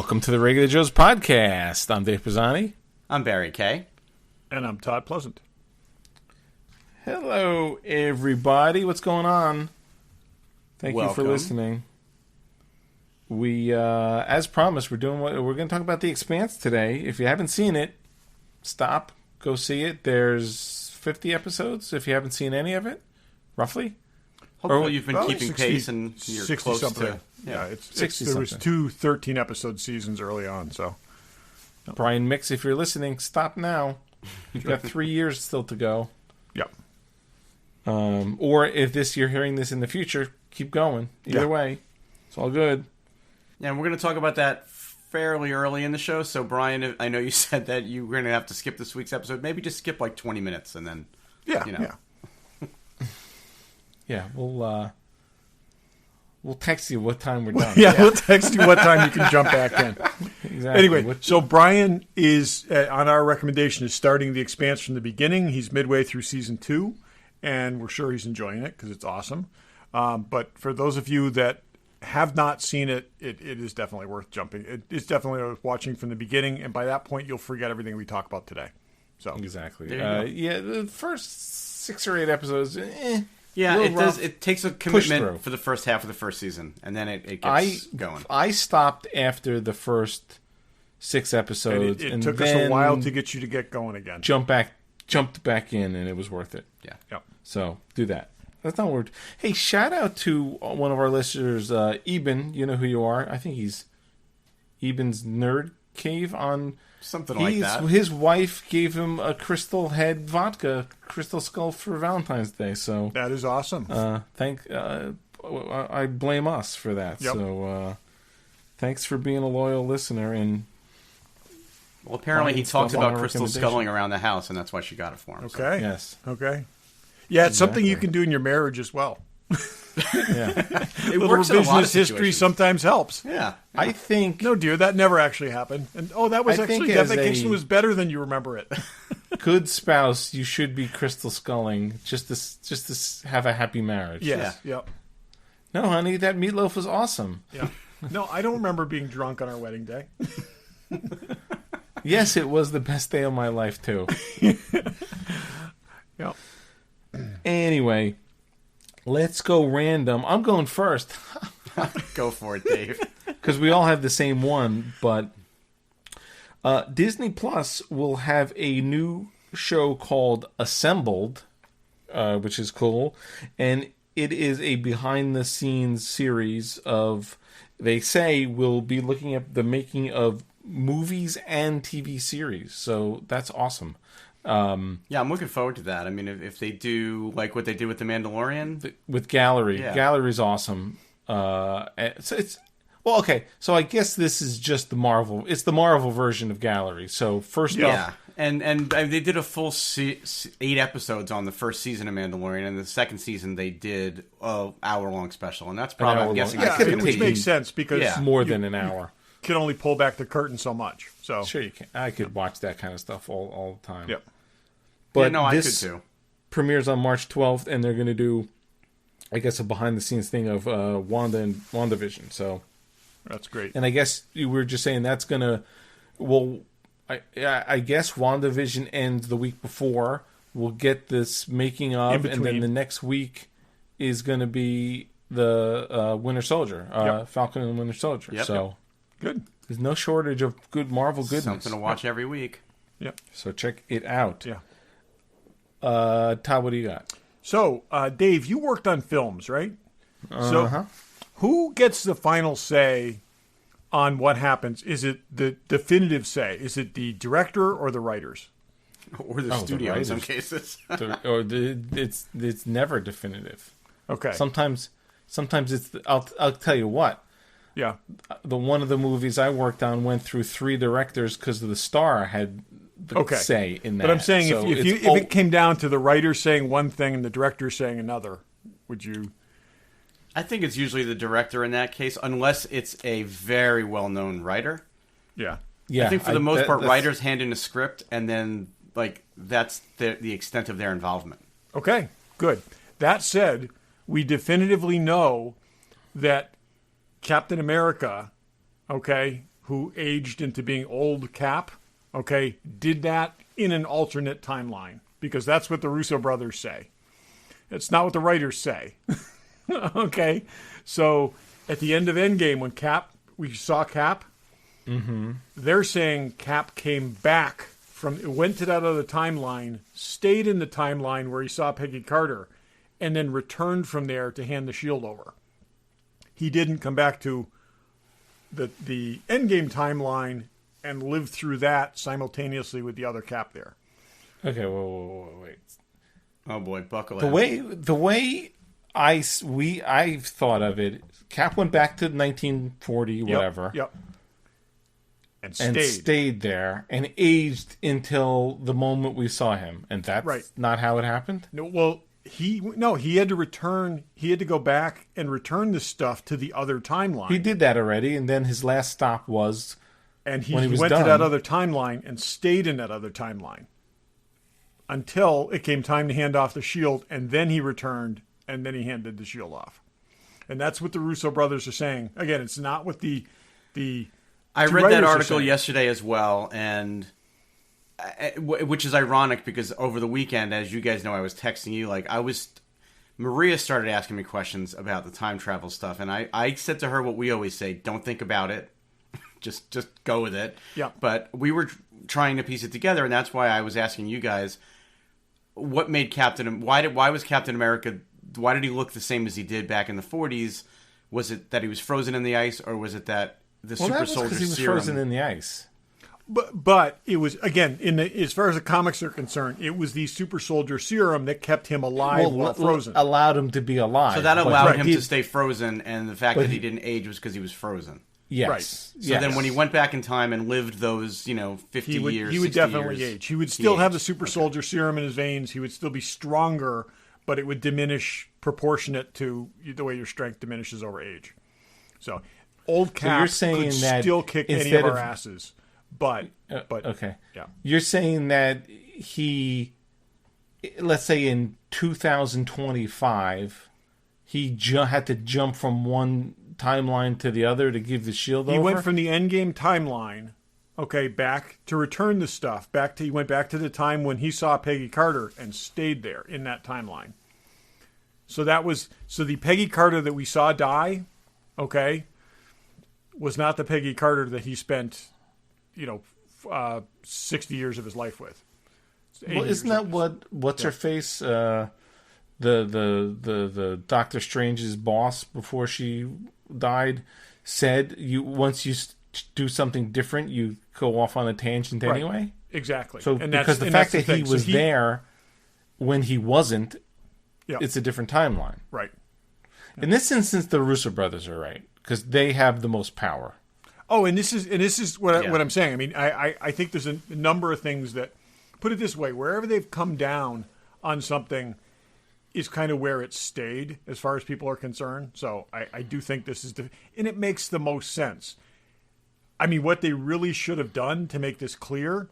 Welcome to the Regular Joe's podcast. I'm Dave Pisani. I'm Barry Kay. And I'm Todd Pleasant. Hello, everybody. What's going on? Thank you for Welcome. listening. We, as promised, we're going to talk about The Expanse today. If you haven't seen it, stop, go see it. There's 50 episodes. If you haven't seen any of it, roughly. Hopefully you've been keeping 60, pace and you're 60 close something. to... Yeah, it's 60 there was something. two 13-episode seasons early on, so... Brian Mix, if you're listening, stop now. You've got 3 years still to go. Yep. Or if you're hearing this in the future, keep going. Either way, it's all good. And we're going to talk about that fairly early in the show. So, Brian, I know you said that you were going to have to skip this week's episode. Maybe just skip like 20 minutes and then, Yeah, you know. yeah. Yeah, we'll text you what time we're done. Yeah, we'll text you what time you can jump back in. Exactly. Anyway, so Brian is, on our recommendation, is starting The Expanse from the beginning. He's midway through season 2, and we're sure he's enjoying it because it's awesome. But for those of you that have not seen it, it is definitely worth jumping. It's definitely worth watching from the beginning, and by that point, you'll forget everything we talk about today. So Exactly. There you go. Yeah, the first 6 or 8 episodes, Yeah, little it does. rough. It takes a through. commitment for the first half of the first season, and then it gets going. I stopped after the first 6 and episodes, it and took us then a while to get you to get going again. jumped back in, and it was worth it. Yeah. Yep. So do that. That's not weird. Hey, shout out to one of our listeners, Eben. You know who you are. I think he's Eben's Nerd Cave on. Something like that. His wife gave him a Crystal Head vodka, Crystal Skull for Valentine's Day. So That is awesome. I blame us for that. Yep. So thanks for being a loyal listener. And Well, apparently he Buying talked stuff on about a crystal recommendation. sculling around the house, and that's why she got it for him. So. Okay. yes, Okay. Yeah, it's something you Exactly. can do in your marriage as well. yeah, It Little works in a lot of revisionist history situations. sometimes helps. Yeah. I think No, dear, that never actually happened. And that was I think actually that as vacation a- was better than you remember it. good spouse, you should be crystal sculling just to have a happy marriage. Yes. Yep. No, honey, that meatloaf was awesome. Yeah. No, I don't remember being drunk on our wedding day. Yes, it was the best day of my life too. Yep. Anyway, let's go random. I'm going first Go for it, Dave. because we all have the same one. But Disney Plus will have a new show called Assembled, which is cool, and it is a behind-the-scenes series of. They say we'll be looking at the making of movies and TV series, so that's awesome. Yeah, I'm looking forward to that. I mean, if they do like what they did with The Mandalorian, With Gallery. Yeah. Gallery's awesome. So it's well, okay. So I guess this is just the Marvel. It's the Marvel version of Gallery. So first yeah. off, And they did a full 8 episodes on the first season of Mandalorian, and the second season they did a hour-long special, and that's probably, I'm hour-long. guessing, Yeah, that's could gonna which be- makes sense because Yeah. more you than an hour. can only pull back the curtain so much. So Sure, you can. I could watch that kind of stuff all the time. Yep. But Yeah, no, I could this too. premieres on March 12th, and they're going to do, I guess, a behind-the-scenes thing of Wanda and WandaVision. So. That's great. And I guess you were just saying that's gonna. Well, I guess WandaVision ends the week before. We'll get this making of, In and then between. the next week is going to be the Winter Soldier, Yep. Falcon and Winter Soldier. Yep. So Good. there's no shortage of good Marvel goodness. Something to watch every week. Yep. So check it out. Yeah. Todd, what do you got? So, Dave, you worked on films, right? Uh-huh. So, who gets the final say on what happens? Is it the definitive say? Is it the director or the writers? Or the the studio in some writers. cases. It's never definitive. Okay. Sometimes it's. I'll tell you what. Yeah. The one of the movies I worked on went through 3 directors because the star had the Okay. say in that. But I'm saying So if it's it came down to the writer saying one thing and the director saying another, would you? I think it's usually the director in that case, unless it's a very well-known writer. Yeah. yeah, I think for the most part, that's- writers hand in a script, and then like that's the extent of their involvement. Okay. Good. That said, we definitively know that Captain America, okay, who aged into being old Cap, okay, did that in an alternate timeline, because that's what the Russo brothers say. It's not what the writers say. Okay? So at the end of Endgame, when we saw Cap, they're saying Cap came back went to that other timeline, stayed in the timeline where he saw Peggy Carter, and then returned from there to hand the shield over. He didn't come back to the Endgame timeline and live through that simultaneously with the other Cap there. Okay, wait. Oh boy, buckle The way I've thought of it, Cap went back to 1940, whatever. Yep. And stayed there and aged until the moment we saw him, and that's not how it happened. No, well, he had to return. He had to go back and return the stuff to the other timeline. He did that already, and then his last stop was, and he when he was went done. to that other timeline and stayed in that other timeline until it came time to hand off the shield, and then he returned, and then he handed the shield off. And that's what the Russo brothers are saying. Again, it's not what the I read that article yesterday as well, and which is ironic because over the weekend, as you guys know, I was texting you. Maria started asking me questions about the time travel stuff, and I said to her what we always say: don't think about it, just go with it. Yeah. But we were trying to piece it together, and that's why I was asking you guys what made why was Captain America? Why did he look the same as he did back in the 40s? Was it that he was frozen in the ice, or was it that the super soldier because he was serum frozen in the ice? But it was, again, as far as the comics are concerned, it was the super soldier serum that kept him alive while frozen. Allowed him to be alive. So that allowed him to stay frozen, and the fact that he didn't age was because he was frozen. Yes. Right. So then when he went back in time and lived those, 50 years, he would 60 definitely years, age. He would still have the super soldier serum in his veins. He would still be stronger, but it would diminish proportionate to the way your strength diminishes over age. So old Cap you're saying could that still kick any of our asses. But okay. Yeah. You're saying that he, let's say in 2025, he had to jump from one timeline to the other to give the shield over? He went from the Endgame timeline, back to return the stuff. He went back to the time when he saw Peggy Carter and stayed there in that timeline. So the Peggy Carter that we saw die, was not the Peggy Carter that he spent, 60 years of his life with. Well, isn't that what's her face? The Doctor Strange's boss before she died said once you do something different, you go off on a tangent anyway. Exactly. So because the fact that he was there when he wasn't, it's a different timeline. Right. In this instance, the Russo brothers are right because they have the most power. Oh, and this is what I'm saying. I mean, I think there's a number of things that, put it this way, wherever they've come down on something is kind of where it stayed as far as people are concerned. So I do think this is and it makes the most sense. I mean, what they really should have done to make this clear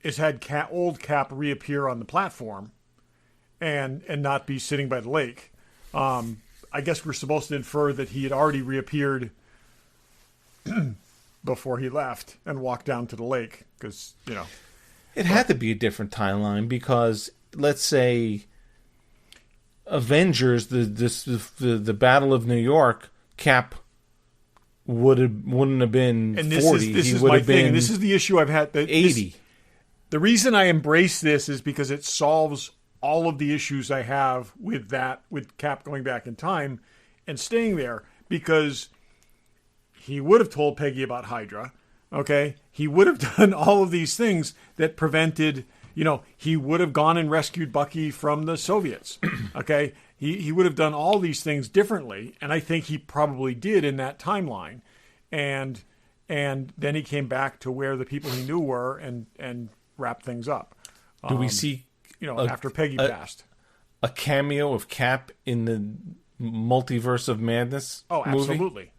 is had old Cap reappear on the platform and not be sitting by the lake. I guess we're supposed to infer that he had already reappeared before he left and walked down to the lake because, It had to be a different timeline because, let's say, Avengers, the Battle of New York, Cap wouldn't have been 40. This he is would my have thing, been and this is the issue I've had. 80. The reason I embrace this is because it solves all of the issues I have with Cap going back in time and staying there, because he would have told Peggy about Hydra. Okay. He would have done all of these things that prevented, he would have gone and rescued Bucky from the Soviets. Okay. He would have done all these things differently. And I think he probably did in that timeline. And then he came back to where the people he knew were and wrapped things up. Do we see, after Peggy passed, a cameo of Cap in the Multiverse of Madness movie? Absolutely.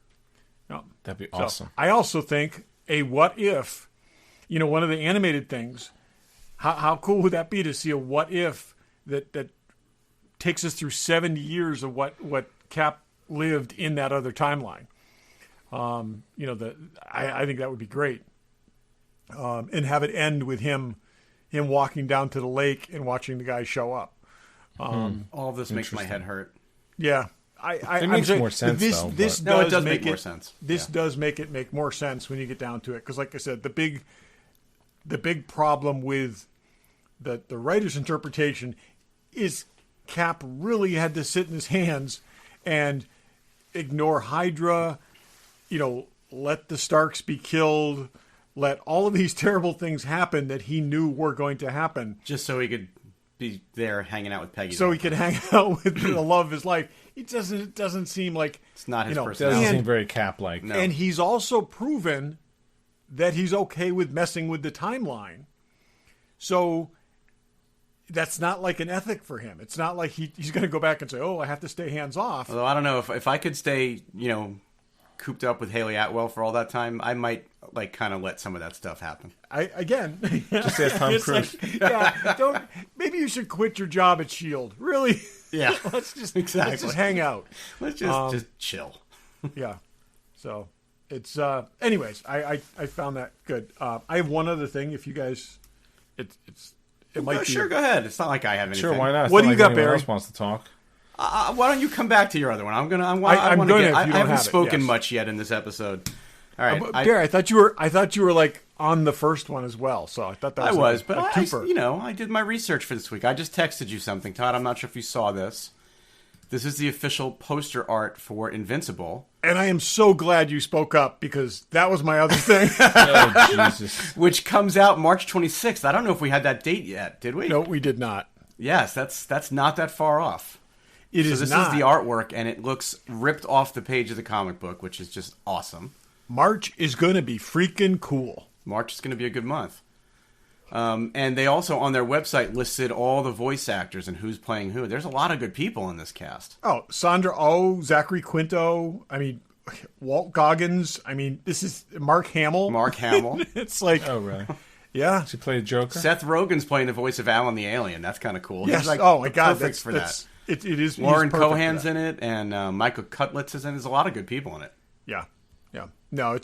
That'd be awesome. So I also think a what if, one of the animated things, how cool would that be to see a what if that takes us through 70 years of what Cap lived in that other timeline? I think that would be great. And have it end with him walking down to the lake and watching the guy show up. All of this makes my head hurt. Yeah. It makes more sense, it does make more sense. This does make it make more sense when you get down to it. Because like I said, the big problem with the writer's interpretation is Cap really had to sit in his hands and ignore Hydra, let the Starks be killed, let all of these terrible things happen that he knew were going to happen. Just so he could be there hanging out with Peggy. So he could hang out with the love of his life. It doesn't seem like... It's not his personality. It doesn't seem very Cap-like. No. And he's also proven that he's okay with messing with the timeline. So that's not like an ethic for him. It's not like he's going to go back and say, I have to stay hands off. Although I don't know, if I could stay, cooped up with Haley Atwell for all that time, I might kind of let some of that stuff happen. Just as Tom Cruise. Maybe you should quit your job at S.H.I.E.L.D. Really? Yeah. Let's just hang out. Let's just chill. Yeah. So it's anyways, I found that good. I have one other thing. If you guys, it might be. Sure, go ahead. It's not like I have anything. Sure, why not? What do you got, Barry? Else wants to talk. Why don't you come back to your other one? I haven't spoken much yet in this episode. All right, Barry, I thought you were like on the first one as well. So I thought that was but I did my research for this week. I just texted you something, Todd. I'm not sure if you saw this. This is the official poster art for Invincible. And I am so glad you spoke up because that was my other thing. Oh, Jesus. Which comes out March 26th. I don't know if we had that date yet, did we? No, we did not. Yes, that's not that far off. This is the artwork, and it looks ripped off the page of the comic book, which is just awesome. March is going to be freaking cool. March is going to be a good month. And they also, on their website, listed all the voice actors and who's playing who. There's a lot of good people in this cast. Oh, Sandra Oh, Zachary Quinto. I mean, Walt Goggins. I mean, this is Mark Hamill. It's like... Oh, really? Yeah. She played Joker? Seth Rogen's playing the voice of Alan the Alien. That's kind of cool. Yes. He's my God. Perfect for that. It is. Lauren Cohan's in it, and Michael Cutlitz is in it. There's a lot of good people in it. Yeah. Yeah. No,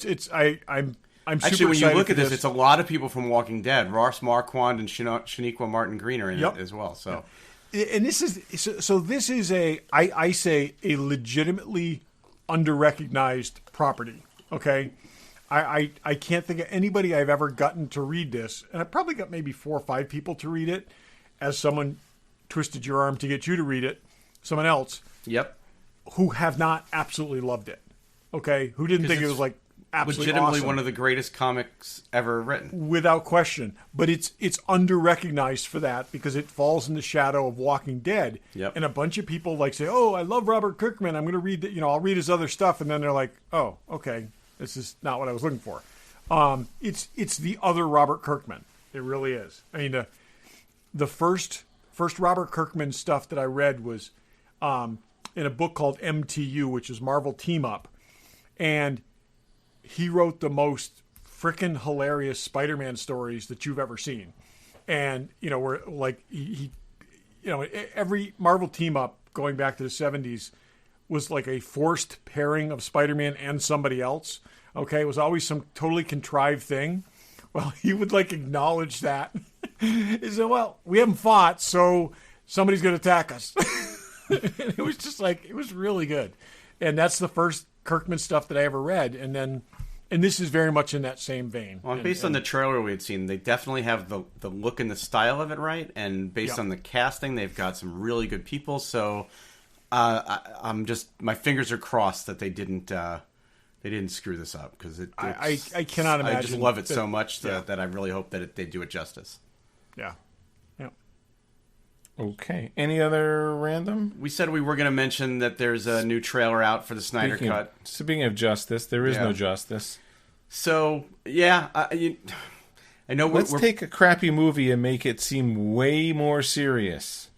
I'm actually, super when you look at this, it's a lot of people from Walking Dead. Ross Marquand and Shaniqua Martin Green are in it as well. So, and this is I say a legitimately underrecognized property. Okay, I can't think of anybody I've ever gotten to read this, and I probably got maybe 4 or 5 people to read it. As someone twisted your arm to get you to read it, someone else. Yep. Who have not absolutely loved it. Okay, who didn't think it was like. Absolutely legitimately awesome. One of the greatest comics ever written. Without question. But it's under-recognized for that because it falls in the shadow of Walking Dead. Yep. And a bunch of people say, I love Robert Kirkman. I'm going to read I'll read his other stuff. And then they're like, oh, okay, this is not what I was looking for. It's the other Robert Kirkman. It really is. I mean, the first Robert Kirkman stuff that I read was in a book called MTU, which is Marvel Team Up. And he wrote the most frickin' hilarious Spider-Man stories that you've ever seen. And, where like he every Marvel Team Up going back to the 70s was like a forced pairing of Spider-Man and somebody else. Okay. It was always some totally contrived thing. Well, he would like acknowledge that. He said, well, we haven't fought, so somebody's going to attack us. It was just like, it was really good. And that's the first Kirkman stuff that I ever read. And this is very much in that same vein. Well, based on the trailer we had seen, they definitely have the look and the style of it right. And based on the casting, they've got some really good people. So I'm just, my fingers are crossed that they didn't screw this up because I cannot imagine. I just love it so much that I really hope that they do it justice. Yeah. Yeah. Okay. Any other random? We said we were going to mention that there's a new trailer out for the Snyder Cut. Speaking of justice, there is no justice. So, yeah, I know Let's take a crappy movie and make it seem way more serious.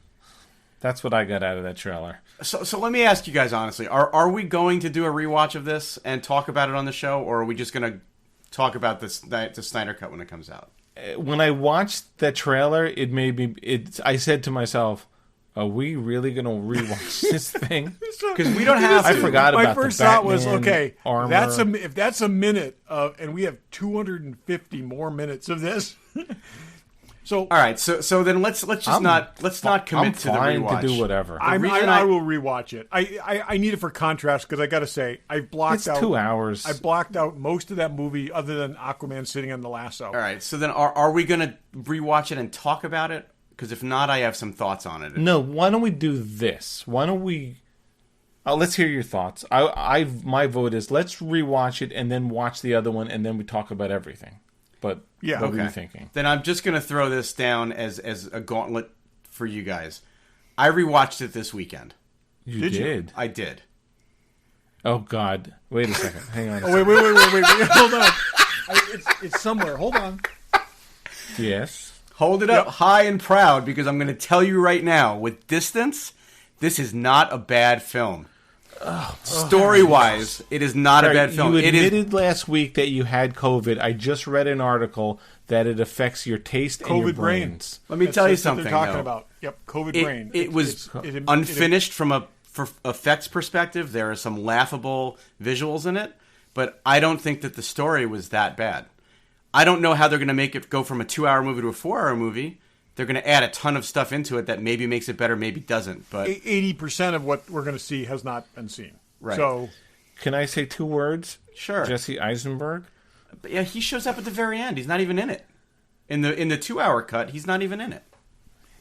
That's what I got out of that trailer. So let me ask you guys honestly, are we going to do a rewatch of this and talk about it on the show, or are we just going to talk about the Snyder Cut when it comes out? When I watched that trailer, it made me. I said to myself, Are we really going to rewatch this thing? Because we don't have to. I forgot about my first the thought was, Batman okay, armor. if that's a minute of, and we have 250 more minutes of this. So all right, so then let's not commit to the fine rewatch. to do whatever. I will rewatch it. I need it for contrast because I got to say I've blocked out 2 hours. I blocked out most of that movie other than Aquaman sitting on the lasso. All right, so then are we going to rewatch it and talk about it? Because if not, I have some thoughts on it. No, why don't we do this? Why don't we? Let's hear your thoughts. My vote is let's rewatch it and then watch the other one and then we talk about everything. But yeah, what were you thinking? Then I'm just going to throw this down as a gauntlet for you guys. I rewatched it this weekend. You did? I did. Oh God! Wait a second. Hang on. Oh wait! Hold on. It's somewhere. Hold on. Yes. Hold it up high and proud because I'm going to tell you right now, with distance, this is not a bad film. Story-wise, it is not a bad film. You admitted last week that you had COVID. I just read an article that it affects your taste and your brains. Let me tell you something. What they're talking about. Yep, COVID brain. It was unfinished from a effects perspective. There are some laughable visuals in it, but I don't think that the story was that bad. I don't know how they're going to make it go from a 2-hour movie to a 4-hour movie. They're going to add a ton of stuff into it that maybe makes it better, maybe doesn't. But 80% of what we're going to see has not been seen. Right. So, can I say 2 words? Sure. Jesse Eisenberg. But yeah, he shows up at the very end. He's not even in it. In the 2-hour cut, he's not even in it.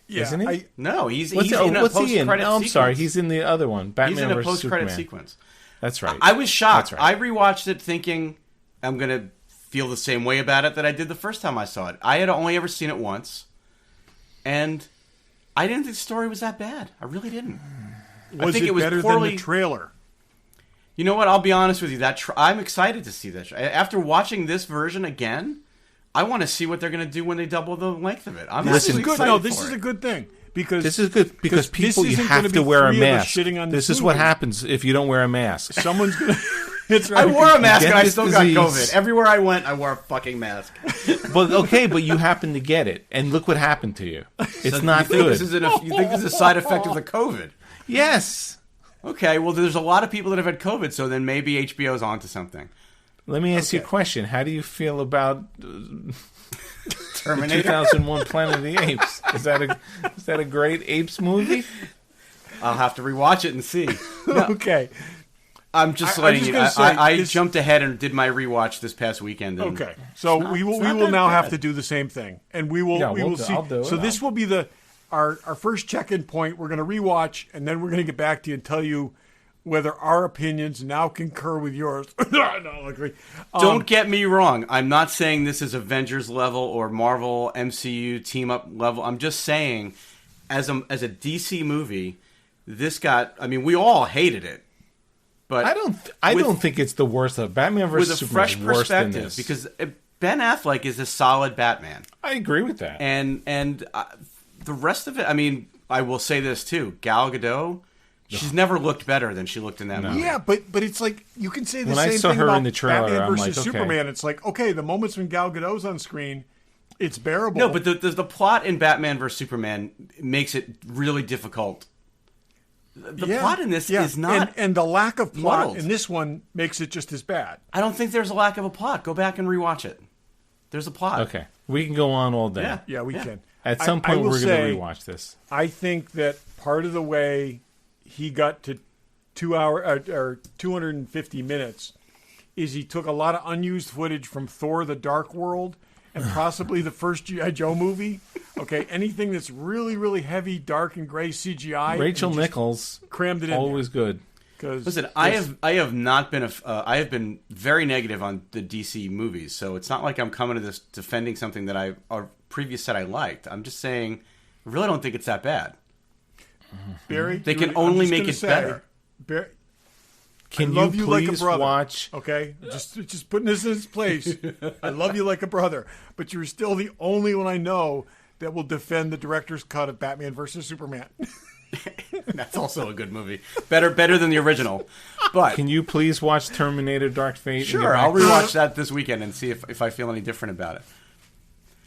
Yeah, isn't he? No, he's in a what's post-credit he in? No, I'm sequence. sorry. He's in the other one. Batman He's in a versus post-credit Superman. sequence. That's right. I was shocked. That's right. I rewatched it thinking I'm going to feel the same way about it that I did the first time I saw it. I had only ever seen it once, and I didn't think the story was that bad. I really didn't. Was it better than the trailer? You know what? I'll be honest with you. I'm excited to see this. After watching this version again, I want to see what they're going to do when they double the length of it. I'm This is actually good. excited No, for this is it. a good thing. Because this is good because people, you have to wear a mask. This is what happens if you don't wear a mask. Someone's going to... It's right. I wore a mask and I still got disease. COVID. Everywhere I went, I wore a fucking mask. But you happen to get it, and look what happened to you. It's not good. You think this is a side effect of the COVID? Yes. Okay, well, there's a lot of people that have had COVID, so then maybe HBO's onto something. Let me ask you a question. How do you feel about Terminator? 2001 Planet of the Apes? Is that a great Apes movie? I'll have to rewatch it and see. No, okay. I'm just letting you. I jumped ahead and did my rewatch this past weekend. And okay, so we will now have to do the same thing, and we will see. I'll do it. So this will be our first check-in point. We're going to rewatch, and then we're going to get back to you and tell you whether our opinions now concur with yours. No, agree. Don't get me wrong. I'm not saying this is Avengers level or Marvel MCU team up level. I'm just saying, as a DC movie, this got. I mean, we all hated it. But I don't think it's the worst of Batman versus Superman. With a fresh perspective, because Ben Affleck is a solid Batman. I agree with that. And the rest of it, I mean, I will say this too: Gal Gadot, she's never looked better than she looked in that movie. Yeah, but it's like you can say the when same I saw thing her about in the trailer, Batman I'm versus like, okay. Superman. It's like, okay, the moments when Gal Gadot's on screen, it's bearable. No, but the plot in Batman versus Superman makes it really difficult. The plot in this is not... And the lack of plot muddled. in this one makes it just as bad. I don't think there's a lack of a plot. Go back and rewatch it. There's a plot. Okay. We can go on all day. Yeah, we can. At some point, we're going to rewatch this. I think that part of the way he got to 2 hour or 250 minutes is he took a lot of unused footage from Thor: The Dark World and possibly the first G.I. Joe movie. Okay, anything that's really, really heavy, dark and gray CGI. Rachel Nichols crammed it in. Always good. Listen, I have not been I have been very negative on the DC movies, so it's not like I'm coming to this defending something that I previous said I liked. I'm just saying, I really don't think it's that bad. Barry, they can only make it better. Barry, can I love you like a please brother. watch? Okay, just putting this in its place. I love you like a brother, but you're still the only one I know that will defend the director's cut of Batman versus Superman. That's also a good movie. Better than the original. But can you please watch Terminator: Dark Fate? Sure, I'll rewatch that this weekend and see if I feel any different about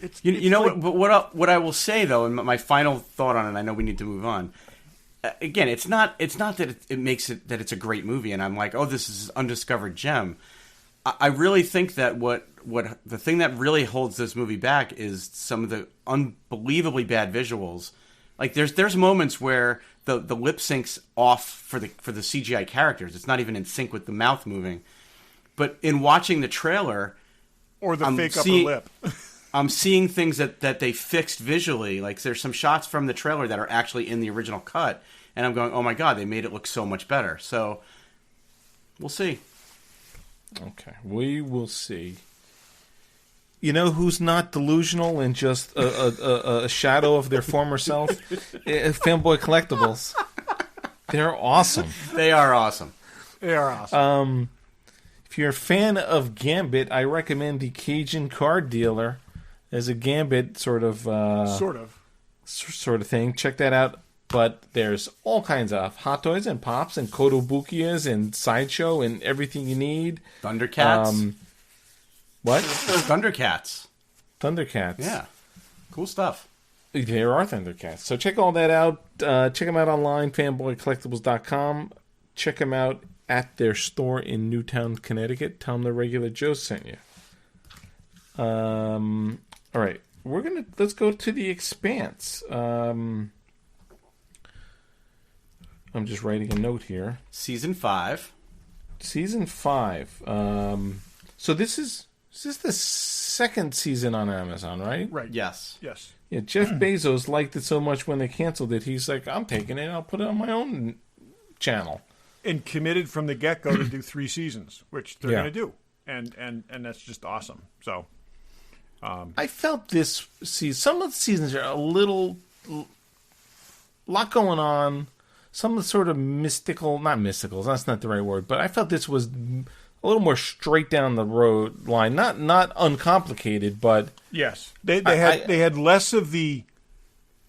it. You know like, what I will say though, and my final thought on it, I know we need to move on, again, it's not that it makes it that it's a great movie, and I'm like, oh, this is an undiscovered gem. I really think that what the thing that really holds this movie back is some of the unbelievably bad visuals. Like there's moments where the lip sync's off for the CGI characters. It's not even in sync with the mouth moving. But in watching the trailer, or the fake upper lip, I'm seeing things that they fixed visually. Like there's some shots from the trailer that are actually in the original cut, and I'm going, oh my god, they made it look so much better. So we'll see. Okay, we will see. You know who's not delusional and just a shadow of their former self? Fanboy Collectibles. They're awesome. They are awesome. They are awesome. If you're a fan of Gambit, I recommend the Cajun Card Dealer as a Gambit sort of thing. Check that out. But there's all kinds of Hot Toys and Pops and Kotobukias and Sideshow and everything you need. Thundercats. What? Thundercats. Yeah. Cool stuff. There are Thundercats. So check all that out. Check them out online, fanboycollectibles.com. Check them out at their store in Newtown, Connecticut. Tell them the Regular Joe sent you. All right. Let's go to The Expanse. I'm just writing a note here. Season 5. So this is the second season on Amazon, right? Right. Yes. Yeah, Jeff Bezos liked it so much when they canceled it, he's like, I'm taking it, I'll put it on my own channel. And committed from the get-go to do 3 seasons, which they're going to do. And that's just awesome. So I felt this season, some of the seasons are a lot going on. Some of the sort of not mysticals, that's not the right word, but I felt this was a little more straight down the road line, not uncomplicated, but yes, they had less of the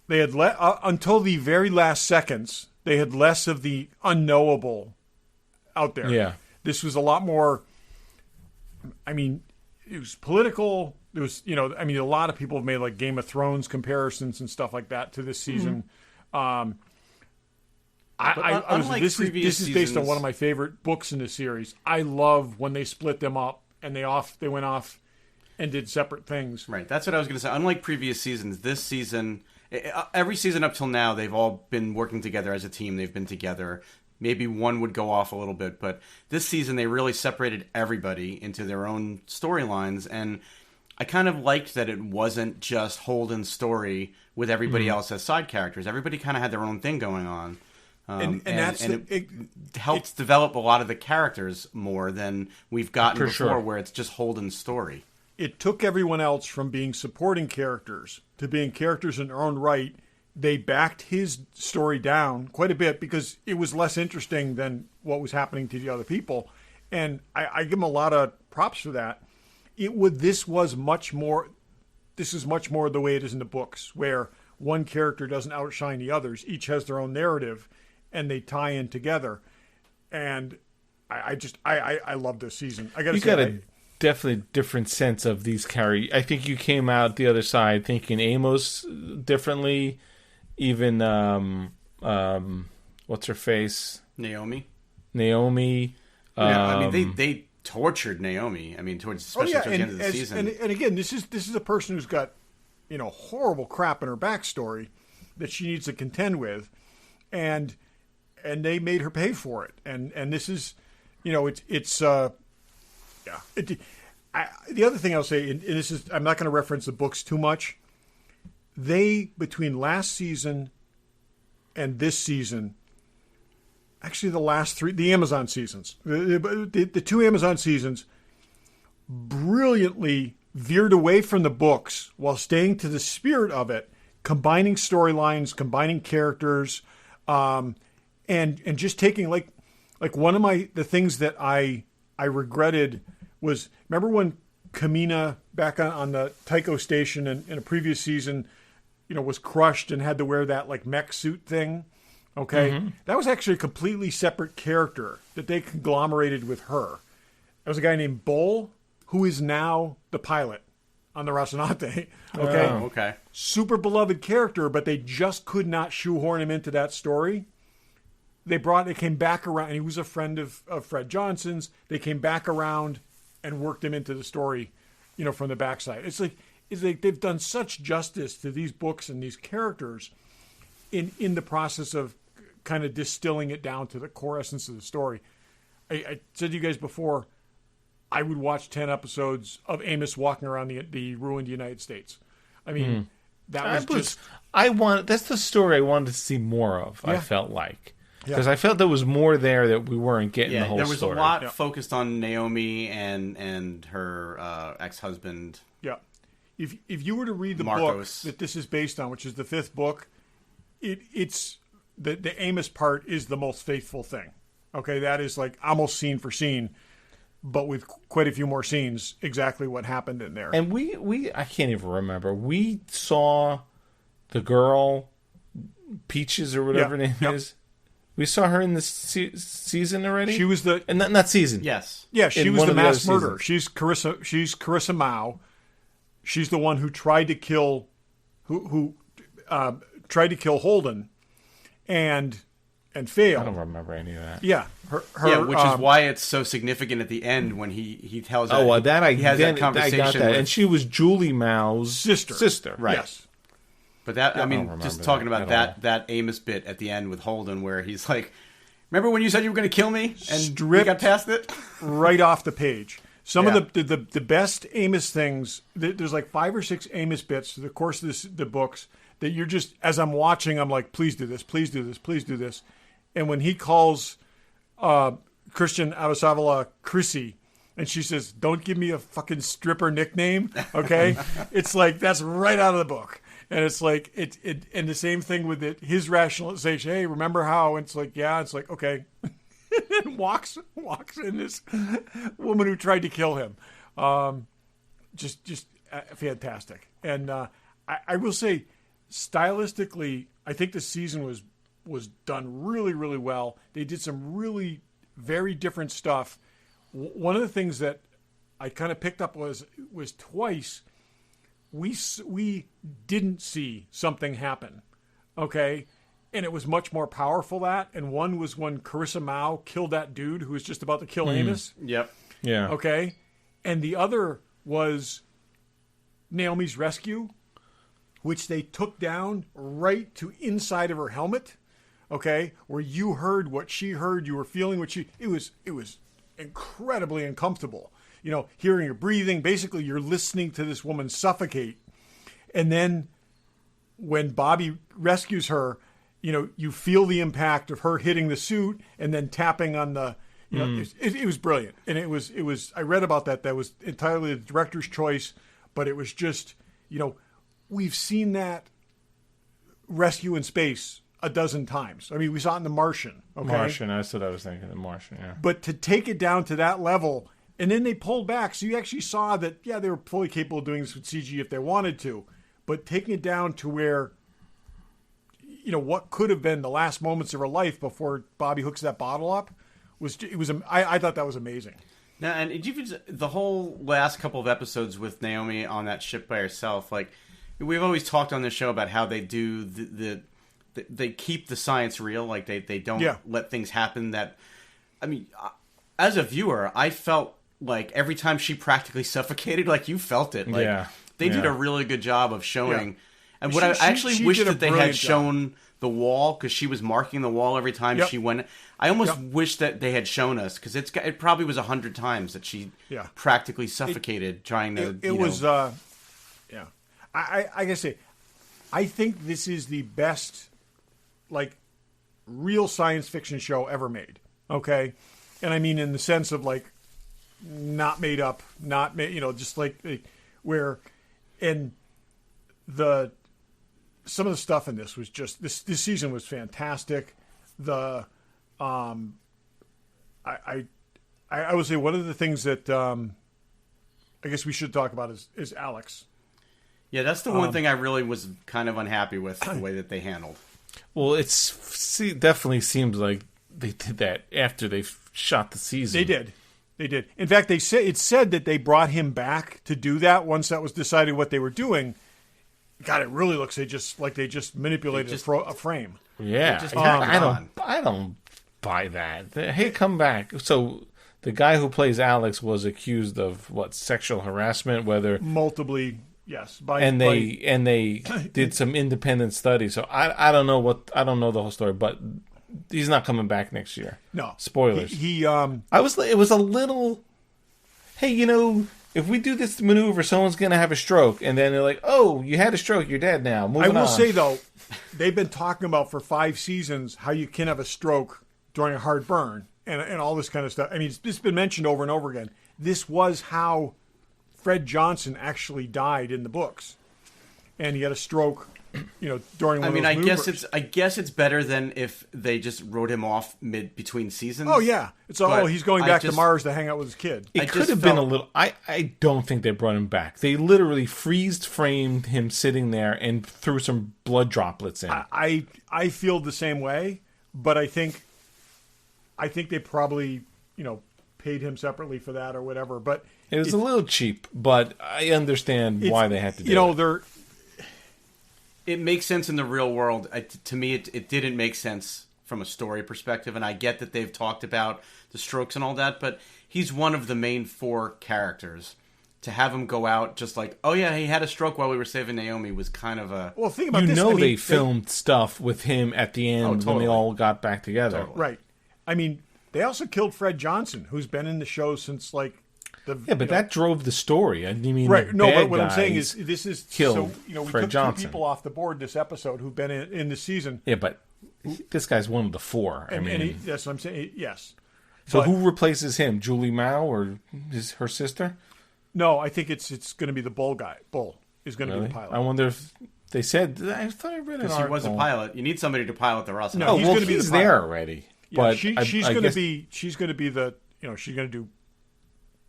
until the very last seconds. They had less of the unknowable out there. Yeah, this was a lot more. I mean, it was political. It was a lot of people have made like Game of Thrones comparisons and stuff like that to this season. Mm-hmm. This is based on one of my favorite books in the series. I love when they split them up and they went off and did separate things. Right, that's what I was going to say. Unlike previous seasons, this season, every season up till now, they've all been working together as a team. They've been together. Maybe one would go off a little bit, but this season they really separated everybody into their own storylines, and I kind of liked that it wasn't just Holden's story with everybody else as side characters. Everybody kind of had their own thing going on. It helps develop a lot of the characters more than we've gotten before, where it's just Holden's story. It took everyone else from being supporting characters to being characters in their own right. They backed his story down quite a bit because it was less interesting than what was happening to the other people. And I give him a lot of props for that. This is much more the way it is in the books, where one character doesn't outshine the others. Each has their own narrative, and they tie in together. And I love this season. You got a definitely different sense of these characters. I think you came out the other side thinking Amos differently. Even what's her face? Naomi. Yeah, they tortured Naomi. Especially towards the end of the season. And again, this is a person who's got horrible crap in her backstory that she needs to contend with, and they made her pay for it. And this is, the other thing I'll say, and this is, I'm not going to reference the books too much. Between last season and this season, actually the last 3, the Amazon seasons, the 2 Amazon seasons, brilliantly veered away from the books while staying to the spirit of it, combining storylines, combining characters, and just taking like one of the things that I regretted was, remember when Kamina back on the Tycho station in a previous season, was crushed and had to wear that like mech suit thing. Okay. Mm-hmm. That was actually a completely separate character that they conglomerated with her. There was a guy named Bull, who is now the pilot on the Rocinante. Okay. Oh, okay. Super beloved character, but they just could not shoehorn him into that story. they came back around, and he was a friend of Fred Johnson's. They came back around and worked him into the story, from the backside. It's like they've done such justice to these books and these characters in the process of kind of distilling it down to the core essence of the story. I said to you guys before, I would watch 10 episodes of Amos walking around the ruined United States. I mean, that's the story I wanted to see more of. Yeah. I felt like, because I felt there was more there that we weren't getting. The whole there was story. A lot focused on Naomi and her ex-husband. Yeah, if you were to read the Marcos. book that this is based on, which is the 5th book, it's the Amos part is the most faithful thing. Okay, that is like almost scene for scene, but with quite a few more scenes, exactly what happened in there. And we I can't even remember. We saw the girl, Peaches or whatever her name is. We saw her in this season already. She was and not season. Yes. Yeah, she was the mass murderer. She's Carissa Mao. She's the one who tried to kill, who tried to kill Holden, and failed. I don't remember any of that. Yeah, which is why it's so significant at the end when he tells her. Oh, that he has that conversation. I got that, and she was Julie Mao's sister. Right. Yes. But that, I mean, just talking about that Amos bit at the end with Holden, where he's like, "Remember when you said you were going to kill me and we got past it?" Right off the page. Some of the best Amos things. There's like 5 or 6 Amos bits through the course of the books that you're just, as I'm watching, I'm like, "Please do this, please do this, please do this." And when he calls Christian Avisavala Chrissy, and she says, "Don't give me a fucking stripper nickname," okay? It's like that's right out of the book. And it's like and the same thing with his rationalization. Hey, remember how? And it's like, yeah. It's like, okay. And walks in this woman who tried to kill him. Just fantastic. And I will say, stylistically, I think the season was done really, really well. They did some really very different stuff. One of the things that I kind of picked up was twice. We didn't see something happen, okay? And it was much more powerful that. And one was when Carissa Mao killed that dude who was just about to kill Amos. Yep. Yeah. Okay? And the other was Naomi's rescue, which they took down right to inside of her helmet, okay? Where you heard what she heard, you were feeling what she... It was incredibly uncomfortable. Hearing her breathing, basically you're listening to this woman suffocate. And then when Bobby rescues her, you feel the impact of her hitting the suit and then tapping on the, it was brilliant. And it was, I read about that. That was entirely the director's choice, but it was just, we've seen that rescue in space a dozen times. I mean, we saw it in The Martian. Okay? Martian, that's what I was thinking, The Martian, yeah. But to take it down to that level... And then they pulled back, so you actually saw that, they were fully capable of doing this with CG if they wanted to. But taking it down to where, what could have been the last moments of her life before Bobby hooks that bottle up, I thought that was amazing. Now, and the whole last couple of episodes with Naomi on that ship by herself, like, we've always talked on this show about how they do they keep the science real, like they don't let things happen that, I mean, as a viewer, I felt like every time she practically suffocated, like you felt it. Like they did a really good job of showing. Yeah. And what I actually wish that they had shown the wall, because she was marking the wall every time she went. I almost wish that they had shown us, because it probably was 100 times that she practically suffocated trying to. It was, I gotta say, I think this is the best, like, real science fiction show ever made. Okay, and I mean in the sense of like. Not made up, not made, just like where, and some of the stuff in this was just this season was fantastic. I would say one of the things that I guess we should talk about is Alex. Yeah, that's the one thing I really was kind of unhappy with the way that they handled. Well, definitely seems like they did that after they shot the season. They did. In fact, it said that they brought him back to do that once that was decided what they were doing. God, it really looks they just manipulated a frame. Yeah, I don't buy that. Hey, come back. So the guy who plays Alex was accused of sexual harassment, whether multiply, yes, they did some independent study. So I don't know the whole story, but he's not coming back next year. No spoilers. It was a little. Hey, if we do this maneuver, someone's going to have a stroke. And then they're like, oh, you had a stroke. You're dead now. Moving on. I will say, though, they've been talking about for 5 seasons how you can have a stroke during a hard burn and all this kind of stuff. I mean, it's been mentioned over and over again. This was how Fred Johnson actually died in the books. And he had a stroke, during one of those maneuvers. I guess it's better than if they just wrote him off between seasons. Oh yeah, he's going back to Mars to hang out with his kid. It could have been a little. I don't think they brought him back. They literally framed him sitting there and threw some blood droplets in. I feel the same way, but I think they probably paid him separately for that or whatever. But it was a little cheap, but I understand why they had to do it. It makes sense in the real world. To me, it didn't make sense from a story perspective, and I get that they've talked about the strokes and all that, but he's one of the main 4 characters. To have him go out just like, oh yeah, he had a stroke while we were saving Naomi was kind of a... Well, think about this. They filmed stuff with him at the end when they all got back together. Totally. Right. I mean, they also killed Fred Johnson, who's been in the show since like... that drove the story. I mean, right? No, but what I'm saying is, this is killed. So we Fred took Johnson. 2 people off the board this episode who've been in the season. Yeah, but this guy's one of the 4. That's what I'm saying. Yes. So who replaces him? Julie Mao or her sister? No, I think it's going to be the Bull guy. Bull is going to be the pilot. I wonder if they said. I thought I read an article. He was a pilot. You need somebody to pilot the Russell. No, he's going to be the pilot. There already. Yeah, but she's going to be. She's going to be the. She's going to do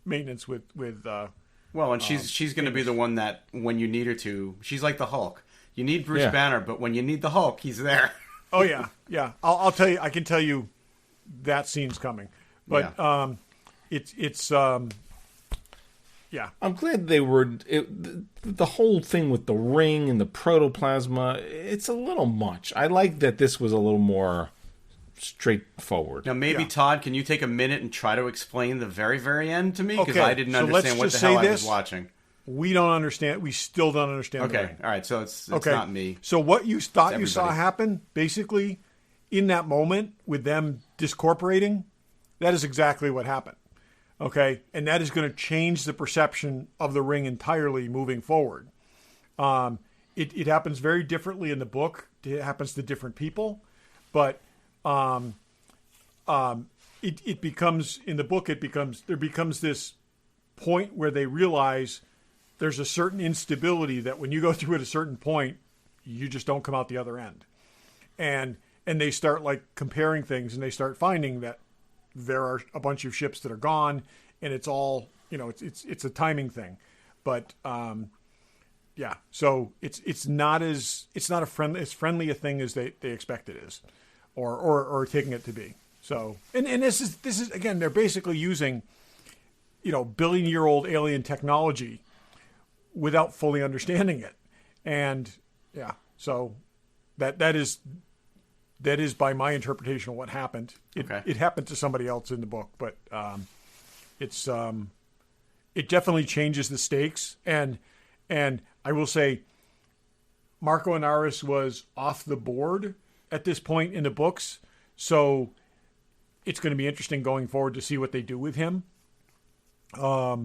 maintenance with. Well, and she's going to be the one that when you need her to, she's like the Hulk. You need Bruce Banner, but when you need the Hulk, he's there. Oh yeah, yeah. I'll tell you. I can tell you that scene's coming, but it's. Yeah, I'm glad they were. The whole thing with the ring and the protoplasma, it's a little much. I like that this was a little more straightforward. Now, maybe Todd, can you take a minute and try to explain the very, very end to me? Because I didn't understand what the hell I was watching. We don't understand. We still don't understand. Okay, all right. So it's not me. So what you thought you saw happen, basically, in that moment with them discorporating, that is exactly what happened. Okay, and that is going to change the perception of the ring entirely moving forward. It happens very differently in the book. It happens to different people, but it becomes in the book. There becomes this point where they realize there's a certain instability that when you go through at a certain point, you just don't come out the other end, and they start like comparing things, and they start finding that there are a bunch of ships that are gone, and it's all it's a timing thing, but so it's not as friendly a thing as they expect it is, or taking it to be. So and this is again, they're basically using billion-year-old alien technology without fully understanding it, and so that is by my interpretation of what happened. It happened to somebody else in the book, but it definitely changes the stakes. And I will say, Marco Inaris was off the board at this point in the books, so it's going to be interesting going forward to see what they do with him. I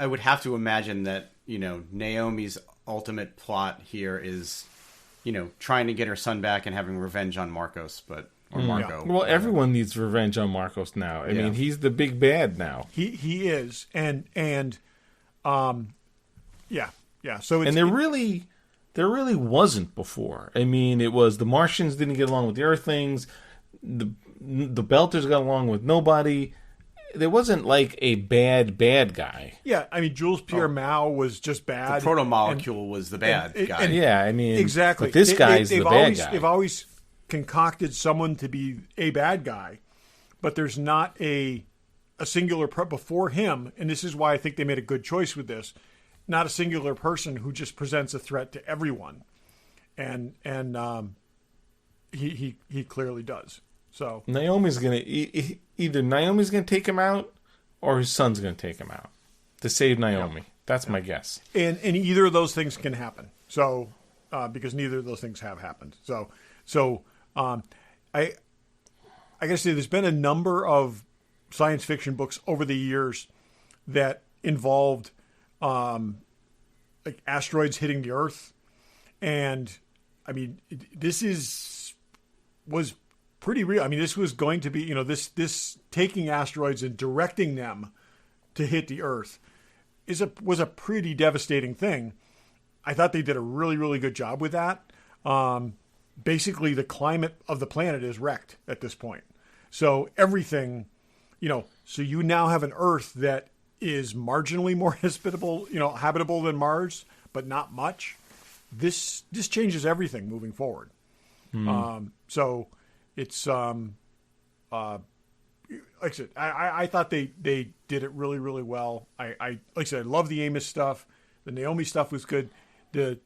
would have to imagine that Naomi's ultimate plot here is, trying to get her son back and having revenge on Marcos, Marco. Well, everyone needs revenge on Marcos now. I mean, he's the big bad now. He is, So there really wasn't before. I mean, it was the Martians didn't get along with the Earthlings, the Belters got along with nobody. There wasn't like a bad guy. Yeah, I mean, Jules Pierre Mao was just bad. The proto-molecule was the bad guy. Exactly. But this guy's the bad guy. They've always concocted someone to be a bad guy, but there's not a singular before him, and this is why I think they made a good choice with this. Not a singular person who just presents a threat to everyone. and he clearly does. So Naomi's gonna either Naomi's gonna take him out, or his son's gonna take him out to save Naomi. That's my guess. And either of those things can happen. So because neither of those things have happened. So I gotta say, there's been a number of science fiction books over the years that involved like asteroids hitting the Earth, and I mean this was pretty real. I mean, this was going to be, this taking asteroids and directing them to hit the Earth was a pretty devastating thing. I thought they did a really, really good job with that. Basically, the climate of the planet is wrecked at this point. So everything, so you now have an Earth that is marginally more habitable than Mars, but not much. This changes everything moving forward. So it's like I said, I thought they did it really, really well. Like I said, I love the Amos stuff. The Naomi stuff was good. The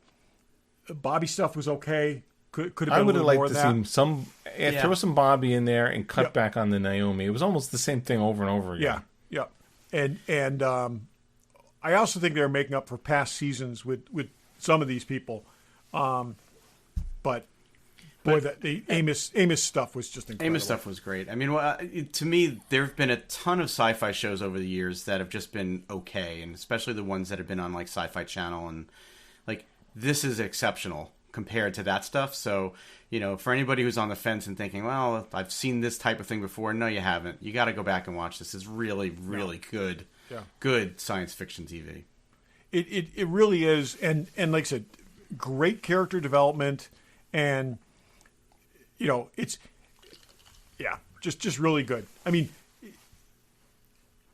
Bobby stuff was okay. Could have been I would have liked to see some throw some Bobby in there and cut back on the Naomi. It was almost the same thing over and over again. Yeah. And I also think they're making up for past seasons with some of these people. But the Amos stuff was just incredible. Amos stuff was great. I mean, to me, there have been a ton of sci-fi shows over the years that have just been okay, and especially the ones that have been on like Sci-Fi Channel, and like this is exceptional compared to that stuff. So, for anybody who's on the fence and thinking, well, I've seen this type of thing before, no, you haven't. You got to go back and watch this. It's really, really good science fiction TV. It really is, and like I said, great character development, and it's just really good. I mean,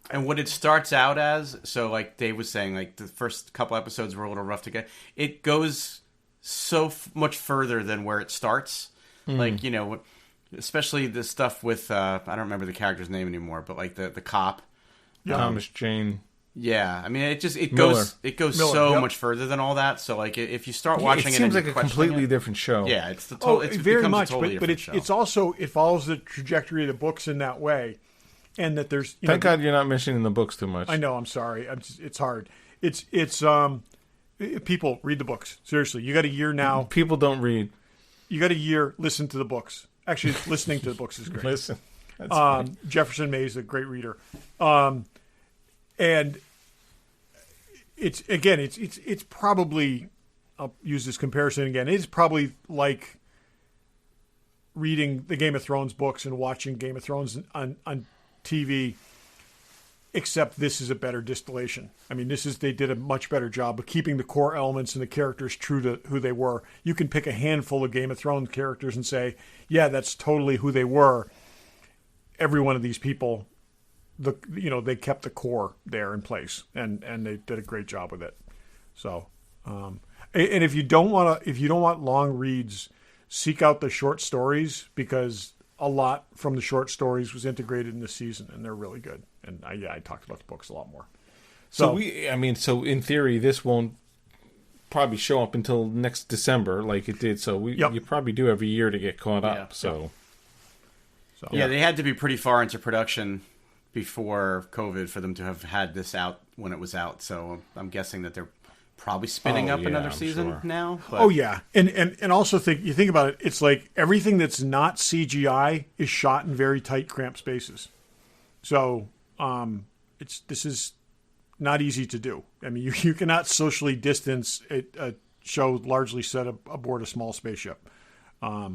and what it starts out as, so like Dave was saying, like the first couple episodes were a little rough to get. It goes so much further than where it starts. Like, especially the stuff with I don't remember the character's name anymore, but like the cop, Thomas Jane. Yeah, I mean, it Miller. goes Miller, so much further than all that. So like, if you start watching it it, seems like a completely different show. Yeah, it's very much, totally but it's also, it follows the trajectory of the books in that way, and that there's Thank God you're not mentioning the books too much. I know, I'm sorry, it's hard. It's people read the books, seriously. You got a year now. People don't read. You got a year. Listen to the books. Actually, listening to the books is great. Listen, that's Jefferson May is a great reader, and it's probably, I'll use this comparison again. It's probably like reading the Game of Thrones books and watching Game of Thrones on TV, except this is a better distillation. I mean, they did a much better job of keeping the core elements and the characters true to who they were. You can pick a handful of Game of Thrones characters and say, yeah, that's totally who they were. Every one of these people, they kept the core there in place, and they did a great job with it. So, and if you don't want long reads, seek out the short stories, because a lot from the short stories was integrated in the season, and they're really good. And I talked about the books a lot more. So in theory, this won't probably show up until next December, like it did. So you probably do every year to get caught up. So they had to be pretty far into production before COVID for them to have had this out when it was out. So I'm guessing that they're probably spinning up another season now. But... Oh yeah, and also you think about it. It's like everything that's not CGI is shot in very tight, cramped spaces. So this is not easy to do. I mean, you cannot socially distance a show largely set aboard a small spaceship. But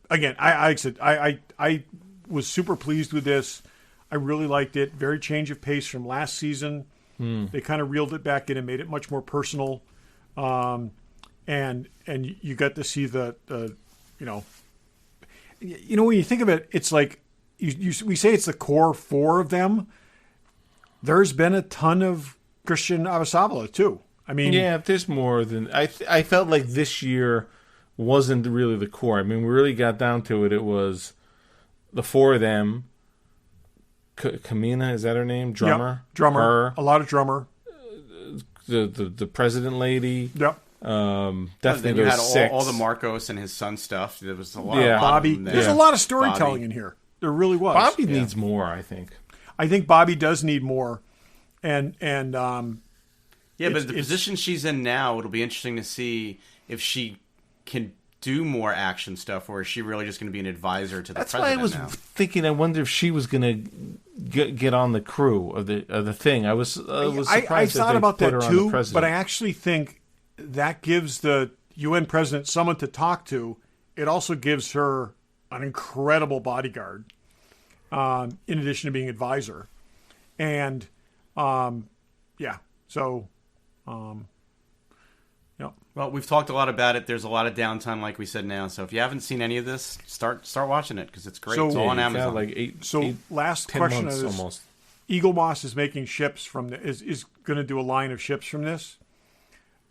again, I was super pleased with this. I really liked it. Very change of pace from last season. They kind of reeled it back in and made it much more personal. And you got to see the when you think of it, it's like we say it's the core four of them. There's been a ton of Christian Avasarala too. I mean, yeah, there's more than I felt like this year wasn't really the core. I mean, we really got down to it. It was the four of them. Kamina, is that her name? Drummer. Yep. Drummer. Her. A lot of drummer. The president lady. Yep. Definitely you those had six. all the Marcos and his son stuff. There was a lot. Yeah. Of Bobby. them there. There's a lot of storytelling in here. There really was. Bobby needs more, I think. I think Bobby does need more, and yeah, but the position she's in now, it'll be interesting to see if she can do more action stuff, or is she really just going to be an advisor to the president now? That's why I was thinking. I wonder if she was going to get on the crew of the thing. I was surprised. I thought about that too, but I I actually think that gives the UN president someone to talk to. It also gives her an incredible bodyguard, in addition to being advisor, and yeah. So, yeah. Well, we've talked a lot about it. There's a lot of downtime, like we said now. So if you haven't seen any of this, start watching it because it's great. So- it's all on Yeah, Amazon. like eight, Last 10 question months is: almost. Eagle Moss is making ships from is going to do a line of ships from this.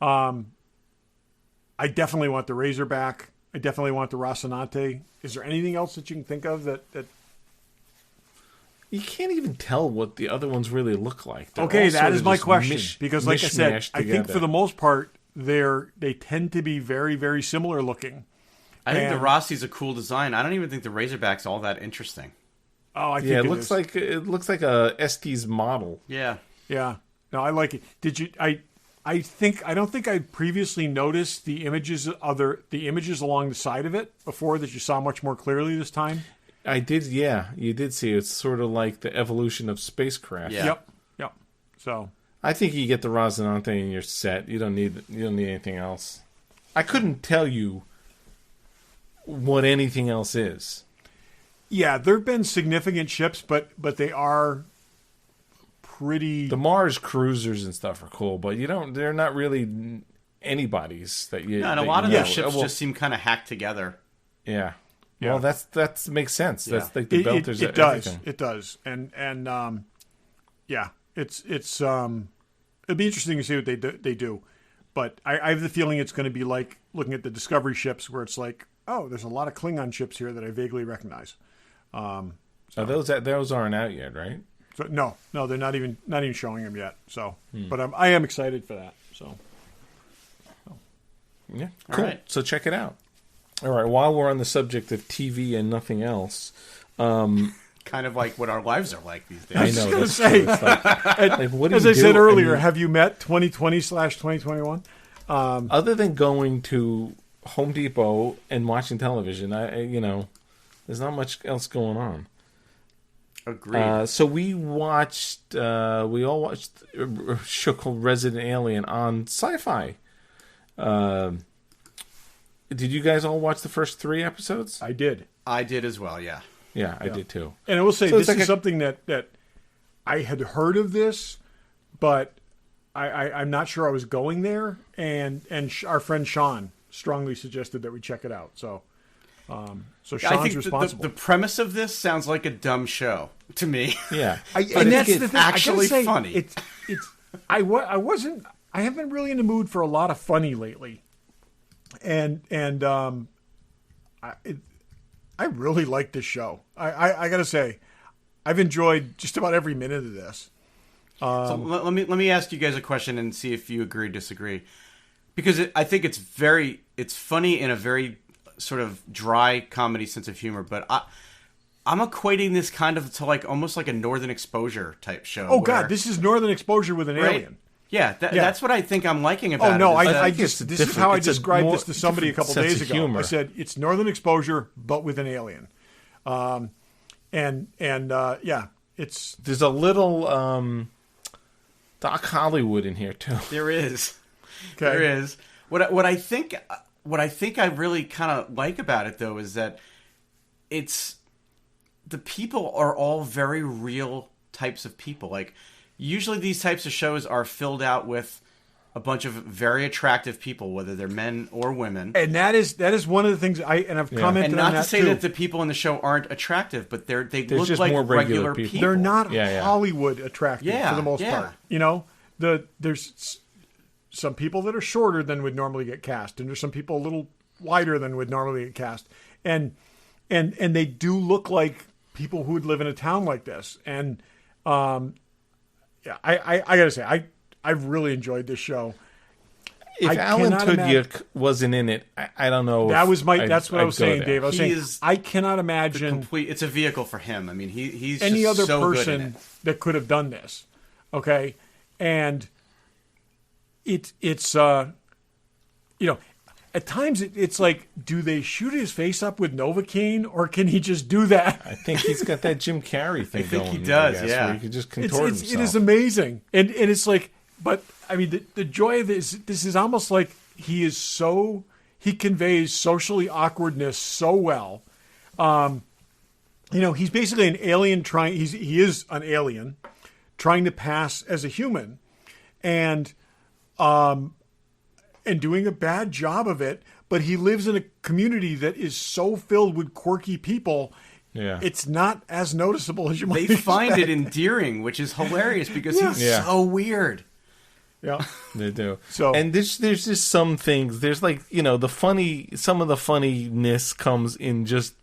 I definitely want the Razorback. I definitely want the Rocinante. Is there anything else that you can think of that You can't even tell what the other ones really look like. They're okay, all that sort is of my just question. Because like I said, mishmashed I think together. for the most part, they tend to be very, very similar looking. I think the and- Rossi's a cool design. I don't even think the Razorback's all that interesting. Oh, I think Yeah, it is. looks like a Estes model. Yeah. Yeah. No, I like it. Did you I don't think I previously noticed the images along the side of it before that you saw much more clearly this time. I did, yeah, you did see it. It's sort of like the evolution of spacecraft. Yeah. Yep. So I think you get the Rosinante in your set. You don't need anything else. I couldn't tell you what anything else is. yeah, there've been significant ships, but they are pretty. The Mars cruisers and stuff are cool, but they're not really anybody's that you. No, and a that lot of you those know. ships Well, just seem kind of hacked together. yeah. Yeah. Well, that makes sense. Yeah. That's like the belters. It does. Everything. It does. And yeah, it's it'd be interesting to see what they do. But I have the feeling it's going to be like looking at the Discovery ships, where it's like, oh, there's a lot of Klingon ships here that I vaguely recognize. Those aren't out yet, right? So no, they're not even showing them yet. So, but I am excited for that. So, Yeah, All cool. right. So check it out. All right. While we're on the subject of TV and nothing else, Kind of like what our lives are like these days. I was know. gonna That's say, true. It's like what do as you I do? said earlier, mean, have you met 2020/2021? other than going to Home Depot and watching television, there's not much else going on. Agreed. So we all watched a show called Resident Alien on Sci-Fi. Did you guys all watch the first 3 episodes? I did. I did as well, yeah. Yeah, I did too. And I will say So this it's like is something that I had heard of this, but I'm not sure I was going there. And our friend Sean strongly suggested that we check it out. So Sean's I think responsible. the premise of this sounds like a dumb show to me. Yeah. and that's the thing. actually I gotta say, funny. I haven't been really in the mood for a lot of funny lately, and I really like this show. I gotta say, I've enjoyed just about every minute of this. So let me ask you guys a question and see if you agree or disagree, because I think it's funny in a very sort of dry comedy sense of humor, but I'm equating this kind of to like almost like a Northern Exposure type show. Oh God, this is Northern Exposure with an right? alien. Yeah, that's what I think I'm liking about Oh no, it. I think it's just this is different. how I It's a described more this to somebody a couple different days sense ago. of humor. I said it's Northern Exposure but with an alien, yeah, it's There's a little Doc Hollywood in here too. There is. okay. There is. What I think I really kind of like about it though is that it's the people are all very real types of people. Like usually these types of shows are filled out with a bunch of very attractive people, whether they're men or women. And that is one of the things I've commented And not on to that say too. that the people in the show aren't attractive, but they look just like more regular regular people. people. They're not Yeah. Hollywood attractive Yeah, for the most yeah. part. You know, there's some people that are shorter than would normally get cast, and there's some people a little wider than would normally get cast, and they do look like people who would live in a town like this. And yeah, I gotta say, I've really enjoyed this show. If Alan Tudyk wasn't in it, I don't know. That's what I was saying, Dave. I was saying I cannot imagine it's a vehicle for him. I mean, he's any just other so person good in it. that could have done this. Okay, and it's at times it's like, do they shoot his face up with Novocaine, or can he just do that? I think he's got that Jim Carrey thing going. I think he does, where he can just contort himself. It is amazing, and it's like, but I mean, the joy of this is almost like he conveys socially awkwardness so well. He's basically an alien he is an alien trying to pass as a human, and doing a bad job of it, but he lives in a community that is so filled with quirky people. Yeah. It's not as noticeable as you might They expect. find it endearing, which is hilarious because he's so weird. Yeah. They do. So, and there's just some things. There's like, some of the funniness comes in just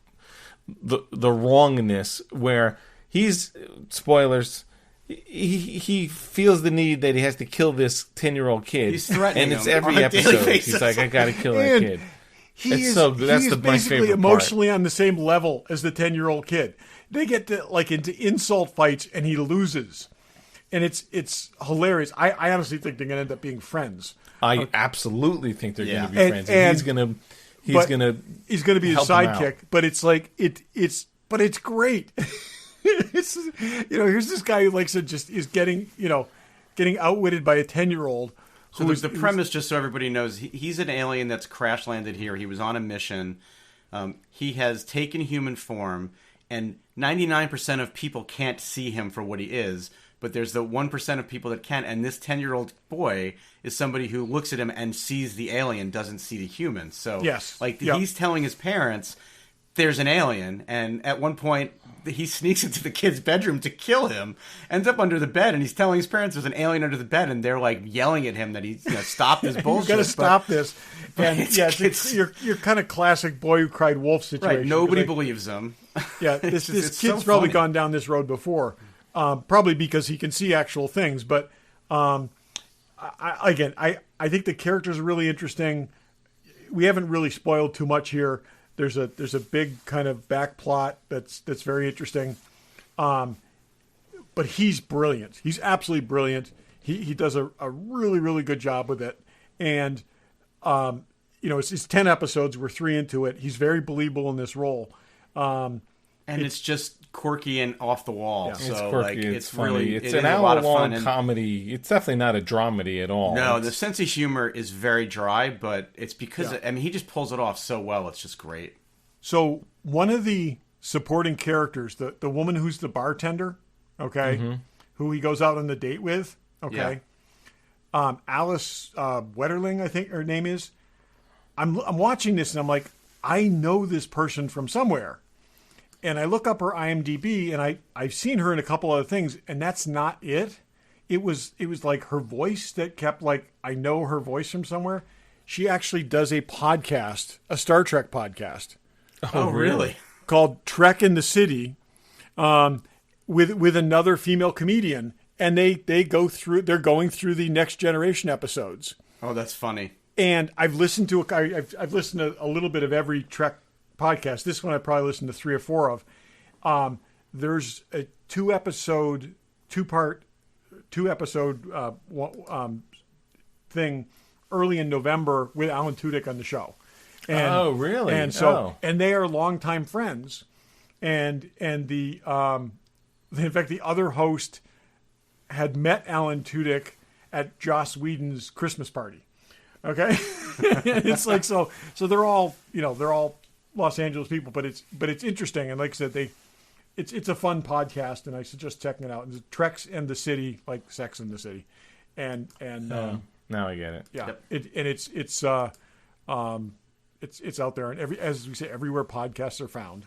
the wrongness where spoilers, he feels the need that he has to kill this 10-year-old kid. He's threatening and it's him every on a daily episode. basis. He's like, I got to kill that kid. He's my basically favorite emotionally on the same level as the 10-year-old kid. They get into insult fights and he loses. And it's hilarious. I honestly think they're going to end up being friends. I absolutely think they're going to be friends. And he's going to be his sidekick, but it's like it's great. It's here's this guy who likes to just is getting outwitted by a 10-year-old. So the premise, just so everybody knows, he's an alien that's crash landed here. He was on a mission. He has taken human form, and 99% of people can't see him for what he is. But there's the 1% of people that can, and this 10-year-old boy is somebody who looks at him and sees the alien, doesn't see the human. So, he's telling his parents there's an alien, and at one point he sneaks into the kid's bedroom to kill him, ends up under the bed, and he's telling his parents there's an alien under the bed, and they're like yelling at him that he's stopped his bullshit. You got to stop this. And it's your kind of classic boy who cried wolf situation. Right, nobody believes him. Yeah, this kid's probably gone down this road before. Probably because he can see actual things, but I think the characters are really interesting. We haven't really spoiled too much here. There's a big kind of back plot that's very interesting, but he's brilliant. He's absolutely brilliant. He does a really, really good job with it, and it's 10 episodes. We're 3 into it. He's very believable in this role. And it's just quirky and off the wall. Yeah. So it's quirky. It's funny. Really, it's an hour-long comedy. It's definitely not a dramedy at all. No, the sense of humor is very dry, but it's because he just pulls it off so well. It's just great. So one of the supporting characters, the woman who's the bartender, okay, who he goes out on the date with, okay, Alice Wetterling, I think her name is. I'm watching this and I'm like, I know this person from somewhere. And I look up her IMDb, and I've seen her in a couple other things, and that's not it. It was like her voice that kept I know her voice from somewhere. She actually does a podcast, a Star Trek podcast. Oh, really? Called Trek in the City, with another female comedian, and they're going through the Next Generation episodes. Oh, that's funny. And I've listened to I've listened to a little bit of every Trek podcast. This one I probably listened to 3 or 4 of. There's a 2-episode thing early in November with Alan Tudyk on the show. And, oh, really? And so and they are longtime friends. And the in fact the other host had met Alan Tudyk at Joss Whedon's Christmas party. Okay? It's like so they're all Los Angeles people, but it's interesting, and like I said, it's a fun podcast, and I suggest checking it out. And Treks and the City, like Sex in the City, and now I get it. Yeah, yep. It's out there, and as we say, everywhere podcasts are found,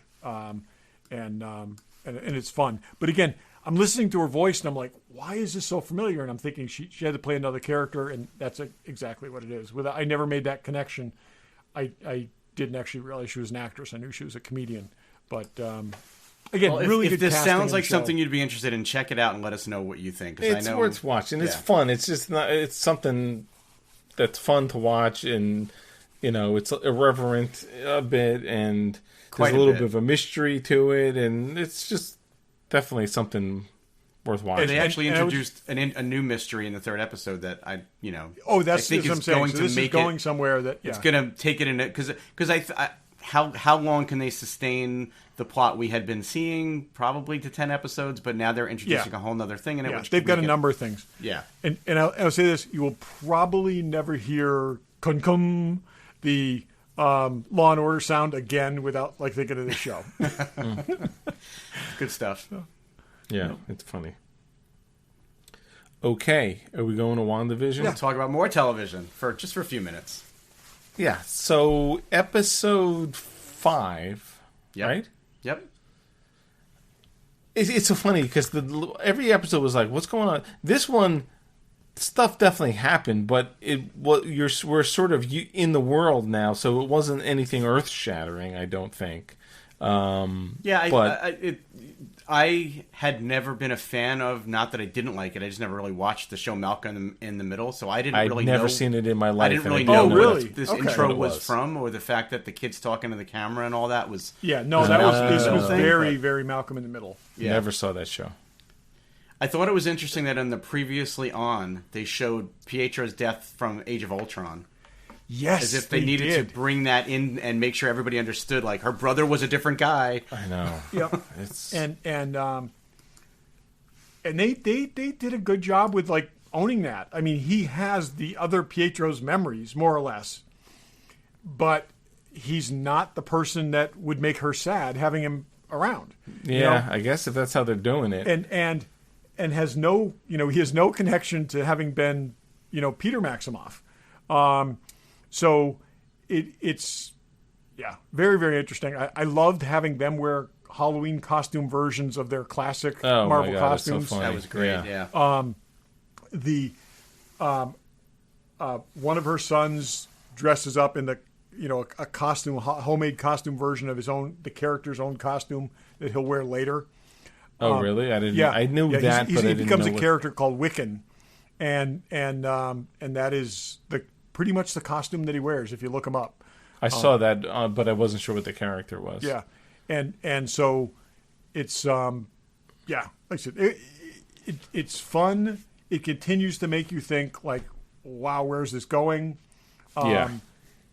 and it's fun. But again, I'm listening to her voice, and I'm like, why is this so familiar? And I'm thinking she had to play another character, and that's exactly what it is. I never made that connection. I didn't actually realize she was an actress. I knew she was a comedian. But, again, really good casting. If this sounds like something you'd be interested in, check it out and let us know what you think. It's worth watching. It's fun. It's just not. It's something that's fun to watch, and it's irreverent a bit, and Quite there's a little bit of a mystery to it, and it's just definitely something worth watching. And they actually introduced a new mystery in the third episode that that's I think what I'm saying. So this is going somewhere that it's going to take it in it because how long can they sustain the plot we had been seeing? Probably to 10 episodes, but now they're introducing a whole other thing in it. Which they've got a number of things. Yeah, and I'll say this: you will probably never hear "cum," the Law and Order sound again without thinking of this show. Good stuff. Yeah, it's funny. Okay, are we going to WandaVision? We'll talk about more television for a few minutes. Yeah, so episode 5, right? Yep. It's so funny because every episode was like, what's going on? This one, stuff definitely happened, but we're sort of in the world now, so it wasn't anything earth-shattering, I don't think. I had never been a fan of, not that I didn't like it, I just never really watched the show Malcolm in the Middle, so I didn't really know. I'd never seen it in my life. I didn't really know what this intro was from, or the fact that the kid's talking to the camera and all that was... Yeah, no, this was very, very Malcolm in the Middle. Yeah. Never saw that show. I thought it was interesting that in the previously on, they showed Pietro's death from Age of Ultron. Yes, as if they needed to bring that in and make sure everybody understood. Like her brother was a different guy. I know. Yep. And they did a good job with owning that. I mean, he has the other Pietro's memories more or less, but he's not the person that would make her sad having him around. Yeah, I guess if that's how they're doing it. And has no he has no connection to having been Peter Maximoff. So it's very, very interesting. I loved having them wear Halloween costume versions of their classic Marvel costumes. So that was great. Yeah. One of her sons dresses up in a costume, homemade costume version of the character's own costume that he'll wear later. Oh, really? I didn't. Yeah, I knew that, but I didn't know. He becomes a character called Wiccan, and that is pretty much the costume that he wears if you look him up. I saw that, but I wasn't sure what the character was. Yeah, and so it's like I said, it's fun. It continues to make you think wow, where's this going?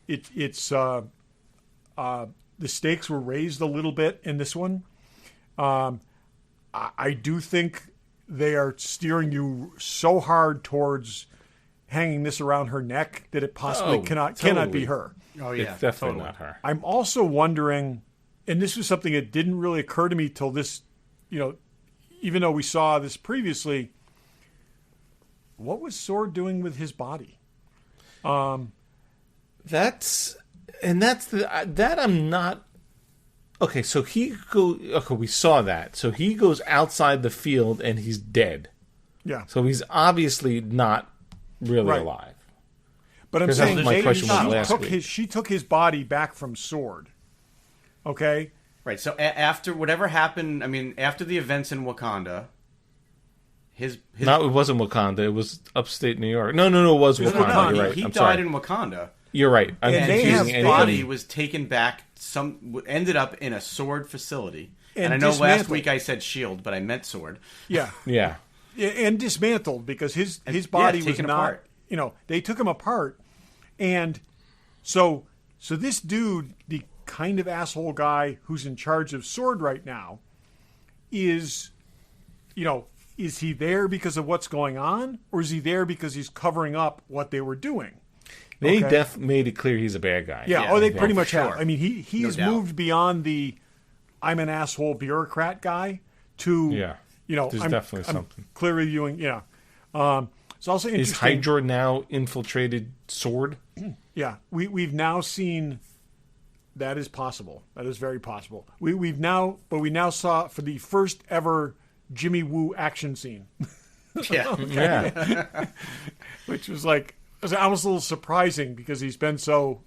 It's the stakes were raised a little bit in this one. I do think they are steering you so hard towards hanging this around her neck that it possibly cannot be her. Oh yeah, it's definitely not her. I'm also wondering, and this was something that didn't really occur to me till this, even though we saw this previously, what was Sword doing with his body? That I'm not. Okay, so we saw that. So he goes outside the field and he's dead. Yeah. So he's obviously not really alive. But I'm saying she took his body back from Sword. Okay? Right. So after whatever happened, after the events in Wakanda, his no, it wasn't Wakanda. It was upstate New York. No, it was Wakanda. You're right. He died in Wakanda. You're right. His body was taken back. Ended up in a Sword facility. And I know last week I said Shield, but I meant Sword. Yeah. Yeah. And dismantled because his body was not apart. They took him apart, and so this dude, the kind of asshole guy who's in charge of Sword right now, is he there because of what's going on, or is he there because he's covering up what they were doing? They made it clear he's a bad guy. Yeah, they pretty much have. I mean, he has moved beyond the I'm an asshole bureaucrat guy to there's definitely something. I'm clearly viewing. Yeah. It's also interesting. Is Hydra now infiltrated Sword? Yeah, we've now seen that is possible. That is very possible. We now saw for the first ever Jimmy Woo action scene. Yeah. Which was almost a little surprising because he's been so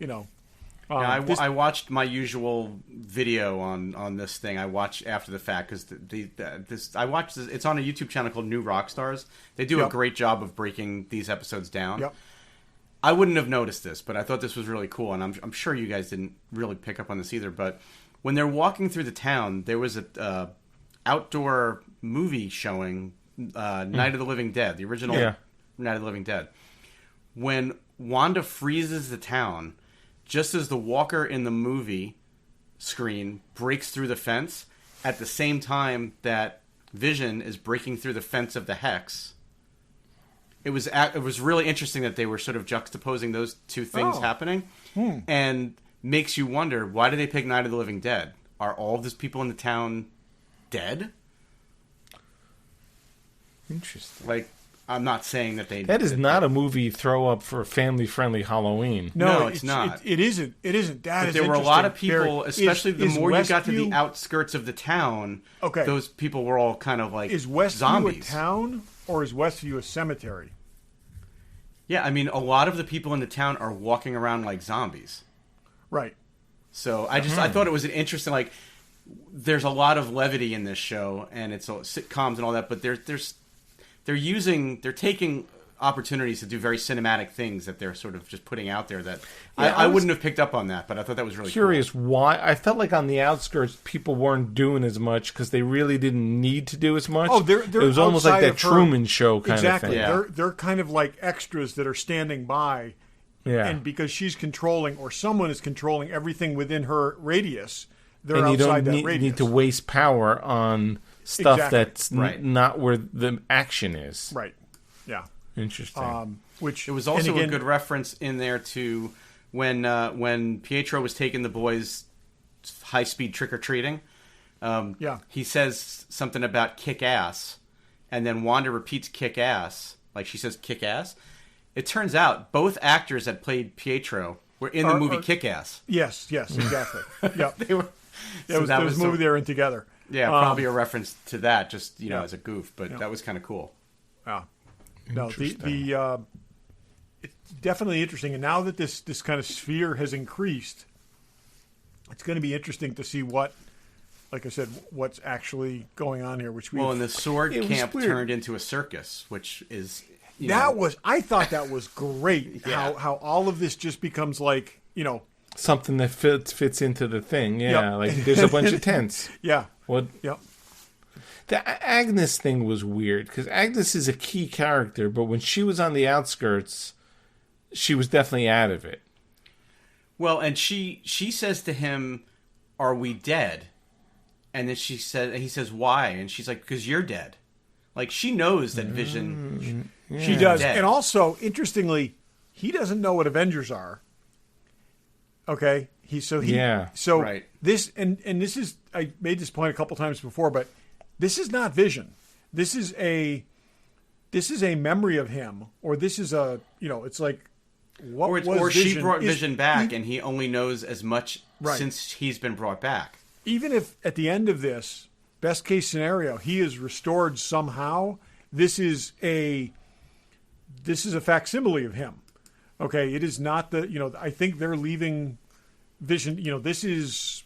I watched my usual video on this thing. I watched after the fact because I watched this. It's on a YouTube channel called New Rockstars. They do a great job of breaking these episodes down. Yep. I wouldn't have noticed this, but I thought this was really cool, and I'm sure you guys didn't really pick up on this either. But when they're walking through the town, there was a outdoor movie showing Night of the Living Dead, the original Night of the Living Dead. When Wanda freezes the town, just as the walker in the movie screen breaks through the fence, at the same time that Vision is breaking through the fence of the Hex. It was really interesting that they were sort of juxtaposing those two things happening, and makes you wonder, why did they pick Night of the Living Dead? Are all of these people in the town dead? Interesting. Like, I'm not saying that they... That is not a movie throw up for family-friendly Halloween. No, it's not. It isn't. It isn't. That but there were a lot of people, especially the more you got to the outskirts of the town, those people were all kind of like Is Westview zombies. a town, or is Westview a cemetery? Yeah, I mean, a lot of the people in the town are walking around like zombies. Right. So I thought it was an interesting, like, there's a lot of levity in this show, and it's all sitcoms and all that, but they're taking opportunities to do very cinematic things that they're sort of just putting out there that I wouldn't have picked up on that, but I thought that was really curious cool. Why. I felt like on the outskirts people weren't doing as much because they really didn't need to do as much. Oh, they're it was almost like that Truman Show kind of thing. Yeah. They're kind of like extras that are standing by, and because she's controlling, or someone is controlling everything within her radius, they're and you outside don't that radius. need to waste power on stuff that's right. not where the action is. Right. Yeah. Interesting. Which it was also a good reference in there to when Pietro was taking the boys high-speed trick-or-treating. He says something about kick ass, and then Wanda repeats kick ass, like she says kick ass. It turns out both actors that played Pietro were in the movie Kick Ass. Yes, exactly. Yep. They were. There was a movie they were in together. Yeah, probably a reference to that, just as a goof, but that was kind of cool. Yeah. No, it's definitely interesting, and now that this kind of sphere has increased, it's going to be interesting to see what, like I said, what's actually going on here. And the sword camp turned into a circus, which is I thought that was great. How all of this just becomes like something that fits into the thing. Yeah, like there's a bunch of tents. Yeah. What? Yep. The Agnes thing was weird because Agnes is a key character, but when she was on the outskirts, she was definitely out of it. Well, and she says to him, "Are we dead?" And then he says, "Why?" And she's like, "Because you're dead." Like she knows that Vision. She does, dead. and also interestingly, he doesn't know what Avengers are. Okay, So right. This and this is, I made this point a couple times before, but this is not Vision. This is a memory of him, or this is it's like what was or Vision? She brought Vision back, and he only knows as much since he's been brought back. Even if at the end of this, best case scenario, he is restored somehow, this is a facsimile of him. Okay, it is not I think they're leaving Vision, this is,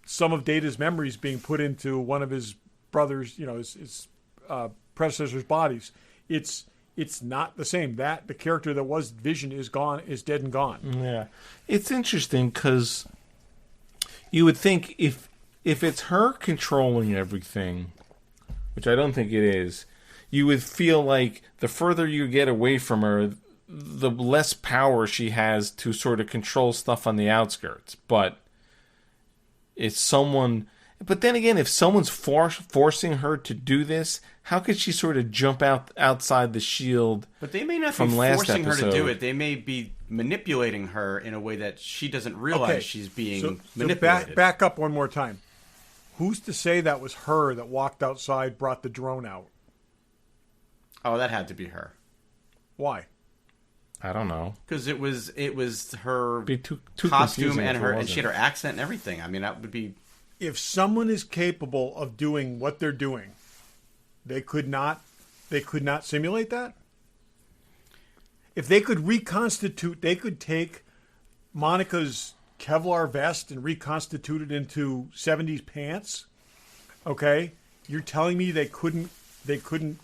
some of Data's memories being put into one of his brother's, his predecessor's bodies. It's not the same. That the character that was Vision is dead and gone. Yeah, it's interesting because you would think if it's her controlling everything, which I don't think it is, you would feel like the further you get away from her, the less power she has to sort of control stuff on the outskirts. But it's someone. But then again, if someone's forcing her to do this, how could she sort of jump outside the shield? But they may not be forcing her to do it. They may be manipulating her in a way that she doesn't realize she's being manipulated. So back up one more time. Who's to say that was her that walked outside, brought the drone out? Oh, that had to be her. Why? I don't know. Because it was her too costume and she had her accent and everything. I mean, that would be. If someone is capable of doing what they're doing, they could not simulate that. If they could reconstitute, they could take Monica's Kevlar vest and reconstitute it into 70s pants. Okay, you're telling me they couldn't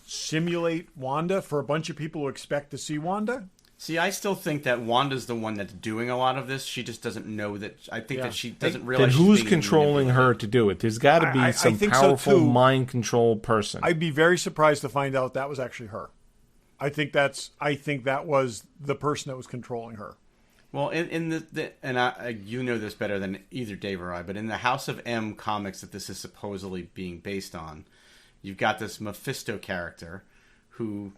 simulate Wanda for a bunch of people who expect to see Wanda? See, I still think that Wanda's the one that's doing a lot of this. She just doesn't know that. I think that she doesn't realize. Then who's controlling her to do it? There's got to be some powerful mind control person. I'd be very surprised to find out that was actually her. I think that was the person that was controlling her. Well, you know this better than either Dave or I, but in the House of M comics that this is supposedly being based on, you've got this Mephisto character who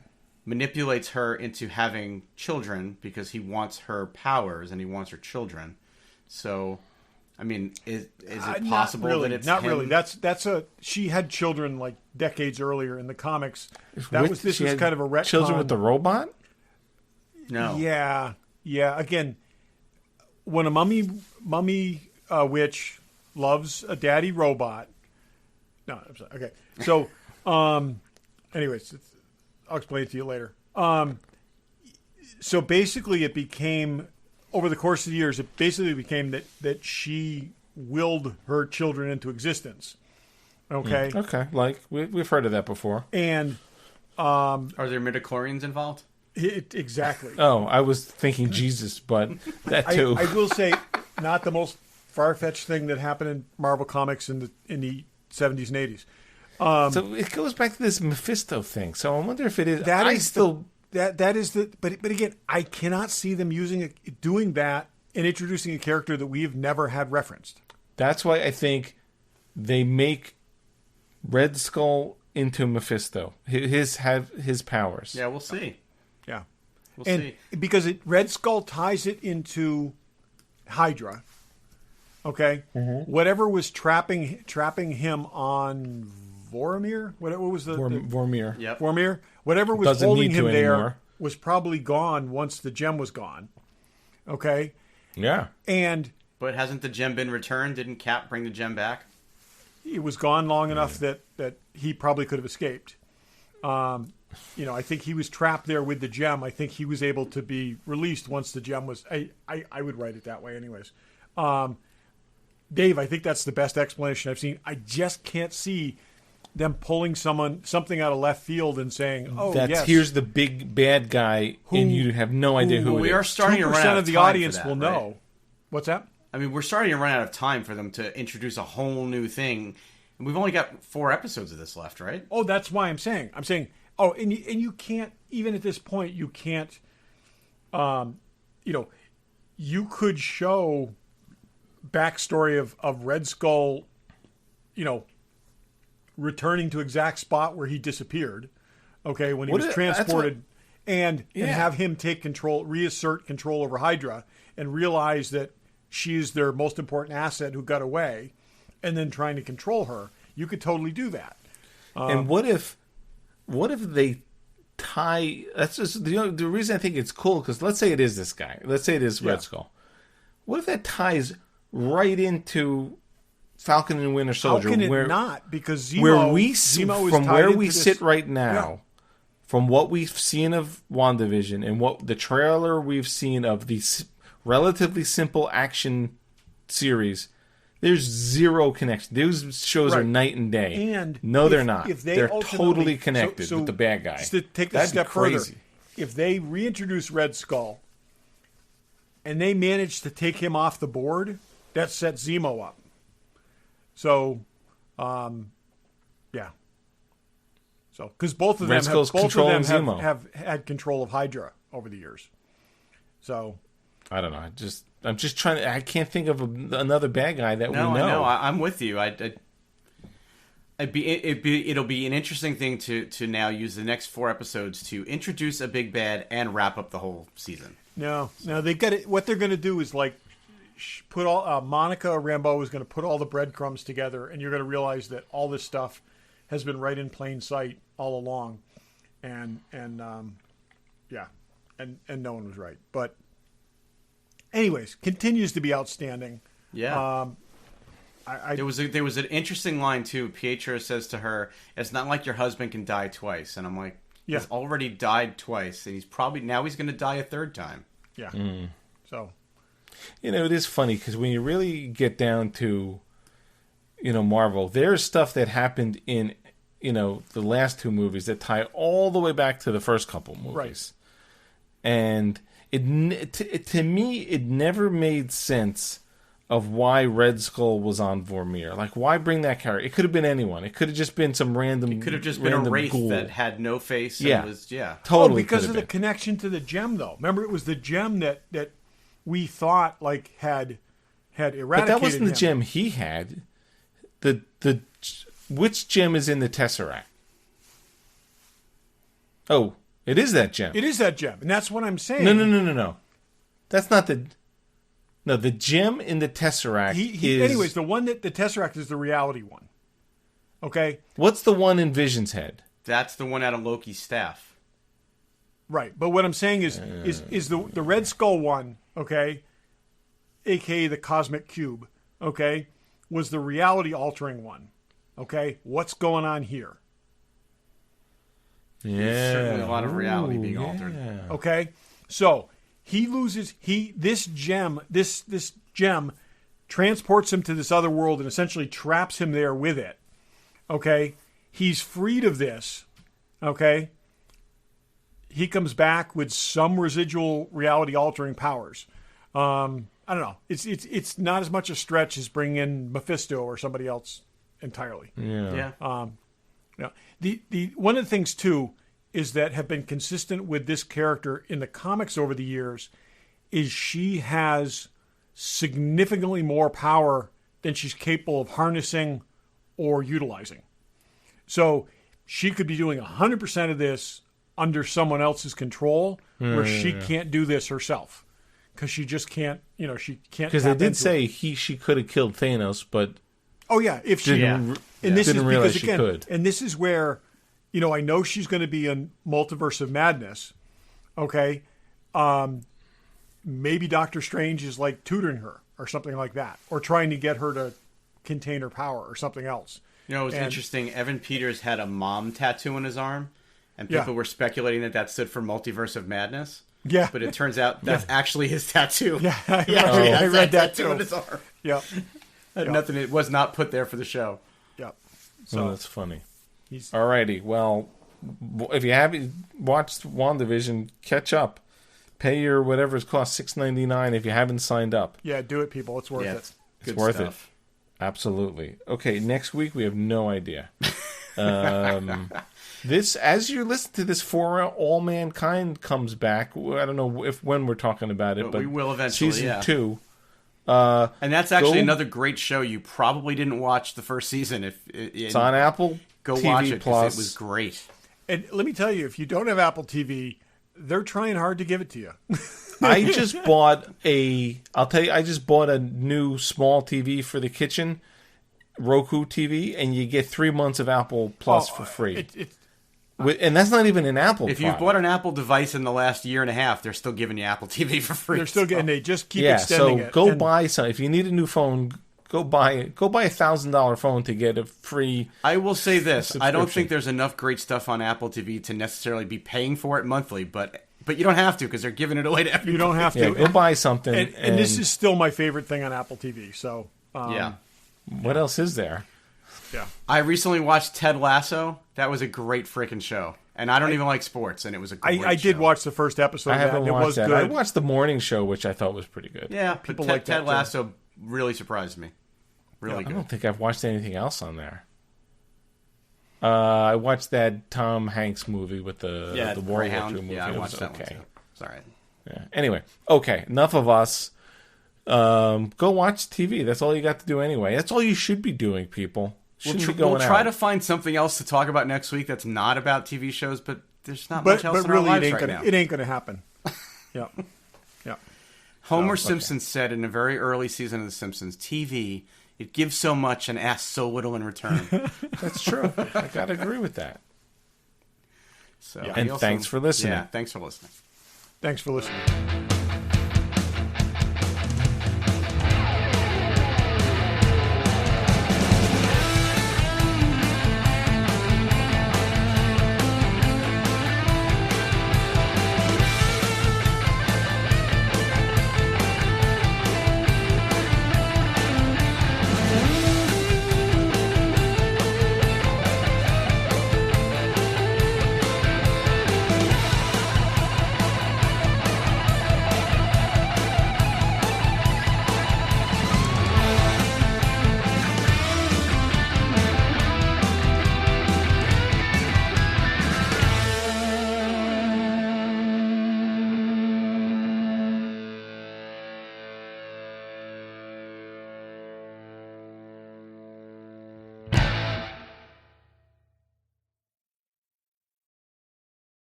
manipulates her into having children because he wants her powers and he wants her children. So, I mean, is it possible that it's not him? really? She had children like decades earlier in the comics. This was kind of a retcon. Children with the robot? No. Yeah. Again, when a mummy witch loves a daddy robot. No, I'm sorry. Okay. So, anyways. I'll explain it to you later. So basically it became, over the course of the years, it basically became that she willed her children into existence. Okay? Okay. Like, we've heard of that before. And... are there midichlorians involved? Exactly. Oh, I was thinking Jesus, but that too. I will say, not the most far-fetched thing that happened in Marvel Comics in the 70s and 80s. So it goes back to this Mephisto thing. So I wonder if it is. But again, I cannot see them doing that and introducing a character that we have never had referenced. That's why I think they make Red Skull into Mephisto. Have his powers. Yeah, we'll see. Yeah, we'll see. Because Red Skull ties it into Hydra. Okay, whatever was trapping him on Vormir? What was the Vormir? Yep. Vormir. Whatever was Doesn't holding need him to there anymore. was probably gone once the gem was gone. Okay. Yeah. But hasn't the gem been returned? Didn't Cap bring the gem back? It was gone long enough that he probably could have escaped. I think he was trapped there with the gem. I think he was able to be released once the gem was. I would write it that way, anyways. Dave, I think that's the best explanation I've seen. I just can't see them pulling something out of left field and saying, "Oh, yes, here's the big bad guy," and you have no idea who it is. We are starting to run out 2% of of the time audience for that, will right? know. What's that? I mean, we're starting to run out of time for them to introduce a whole new thing. And we've only got 4 episodes of this left, right? Oh, that's why I'm saying. And you can't, even at this point, you can't, you could show backstory of Red Skull, returning to exact spot where he disappeared, okay, when he was transported, and have him reassert control over Hydra, and realize that she's their most important asset who got away, and then trying to control her. You could totally do that. And what if they tie? That's just the reason I think it's cool, because let's say it is this guy. Let's say it is Red Skull. What if that ties right into Falcon and Winter Soldier? How can it not? Because Zemo from where we sit right now, from what we've seen of WandaVision and what the trailer we've seen of the relatively simple action series, there's zero connection. Those shows are night and day. And they're not. They're totally connected with the bad guy. Just to take a step further, if they reintroduce Red Skull and they manage to take him off the board, that sets Zemo up. So, yeah. So, because both of them have had control of Hydra over the years. So, I don't know. I'm just trying to. I can't think of another bad guy that we know. I know. I'm with you. It'll be an interesting thing to now use the next 4 episodes to introduce a big bad and wrap up the whole season. No, they got it. What they're going to do is put all Monica Rambeau is going to put all the breadcrumbs together, and you're going to realize that all this stuff has been right in plain sight all along, and no one was right. But anyways, continues to be outstanding. Yeah. There was an interesting line too. Pietro says to her, "It's not like your husband can die twice," and I'm like, "He's already died twice, and he's going to die a third time." Yeah. So, it is funny because when you really get down to, Marvel, there's stuff that happened in, the last 2 movies that tie all the way back to the first couple movies, and to me, it never made sense of why Red Skull was on Vormir. Like, why bring that character? It could have been anyone. It could have just been some random. It could have just been a wraith ghoul that had no face. Yeah, and was, totally. Because of the connection to the gem, though. Remember, it was the gem that we thought like had eradicated. But that wasn't the him. gem he had. Which gem is in the Tesseract? Oh, it is that gem. It is that gem, and that's what I'm saying. No. That's not the. No, the gem in the Tesseract is... Anyways, the one that the Tesseract is the reality one. Okay? What's the one in Vision's head? That's the one out of Loki's staff. Right. But what I'm saying is the Red Skull one, okay, a.k.a. the Cosmic Cube, okay, was the reality-altering one. Okay? What's going on here? Yeah. There's certainly a lot of reality being altered. Okay? So... He loses this gem transports him to this other world and essentially traps him there with it. Okay? He's freed of this. Okay? He comes back with some residual reality altering powers. I don't know. It's not as much a stretch as bringing in Mephisto or somebody else entirely. Yeah. The one of the things too is that have been consistent with this character in the comics over the years is she has significantly more power than she's capable of harnessing or utilizing. So she could be doing 100% of this under someone else's control where she can't do this herself because she just can't, she can't. Because they did say she could have killed Thanos, but if she didn't because realize she again, could. And this is where I know she's going to be in Multiverse of Madness, okay? Maybe Doctor Strange is like tutoring her or something like that, or trying to get her to contain her power or something else. It was interesting. Evan Peters had a mom tattoo on his arm, and people were speculating that stood for Multiverse of Madness. Yeah. But it turns out that's actually his tattoo. Yeah, I read that tattoo too. on his arm. Yeah. Nothing. It was not put there for the show. Yeah. So that's funny. Alrighty, well, if you haven't watched WandaVision, catch up. Pay your whatever it costs, $6.99 if you haven't signed up. Yeah, do it, people. It's worth it. It's worth it. Absolutely. Okay, next week we have no idea. This, as you listen to this, For All Mankind comes back. I don't know when we're talking about it, but we will eventually. Season 2. And that's actually another great show. You probably didn't watch the first season. It's on Apple. Go TV watch it Plus. because it was great. And let me tell you, if you don't have Apple TV, they're trying hard to give it to you. I just bought I just bought a new small TV for the kitchen, Roku TV, and you get 3 months of Apple Plus for free. And that's not even an Apple If you've bought an Apple device in the last year and a half, they're still giving you Apple TV for free. They're still getting. They just keep extending it. Go buy some. If you need a new phone, go buy $1,000 phone to get a free. I will say this: I don't think there's enough great stuff on Apple TV to necessarily be paying for it monthly, but you don't have to because they're giving it away to everybody. You don't have to. Yeah, go buy something. And this is still my favorite thing on Apple TV. So what else is there? Yeah, I recently watched Ted Lasso. That was a great freaking show. And I don't even like sports, and it was a great show. I did watch the first episode. I haven't watched it was that. good. I watched the morning show, which I thought was pretty good. Yeah, people like Ted Lasso really surprised me. Really good. I don't think I've watched anything else on there. I watched that Tom Hanks movie with the World War II movie. Yeah, I watched that one too. It's all right. Yeah. Anyway, okay, enough of us. Go watch TV. That's all you got to do anyway. That's all you should be doing, people. We'll try to find something else to talk about next week that's not about TV shows, but there's not much else in our lives right now. It ain't going to happen. Yeah. Homer Simpson said in a very early season of The Simpsons, TV, it gives so much and asks so little in return. That's true. I got to agree with that. So, and thanks for listening. Yeah, thanks for listening. Thanks for listening.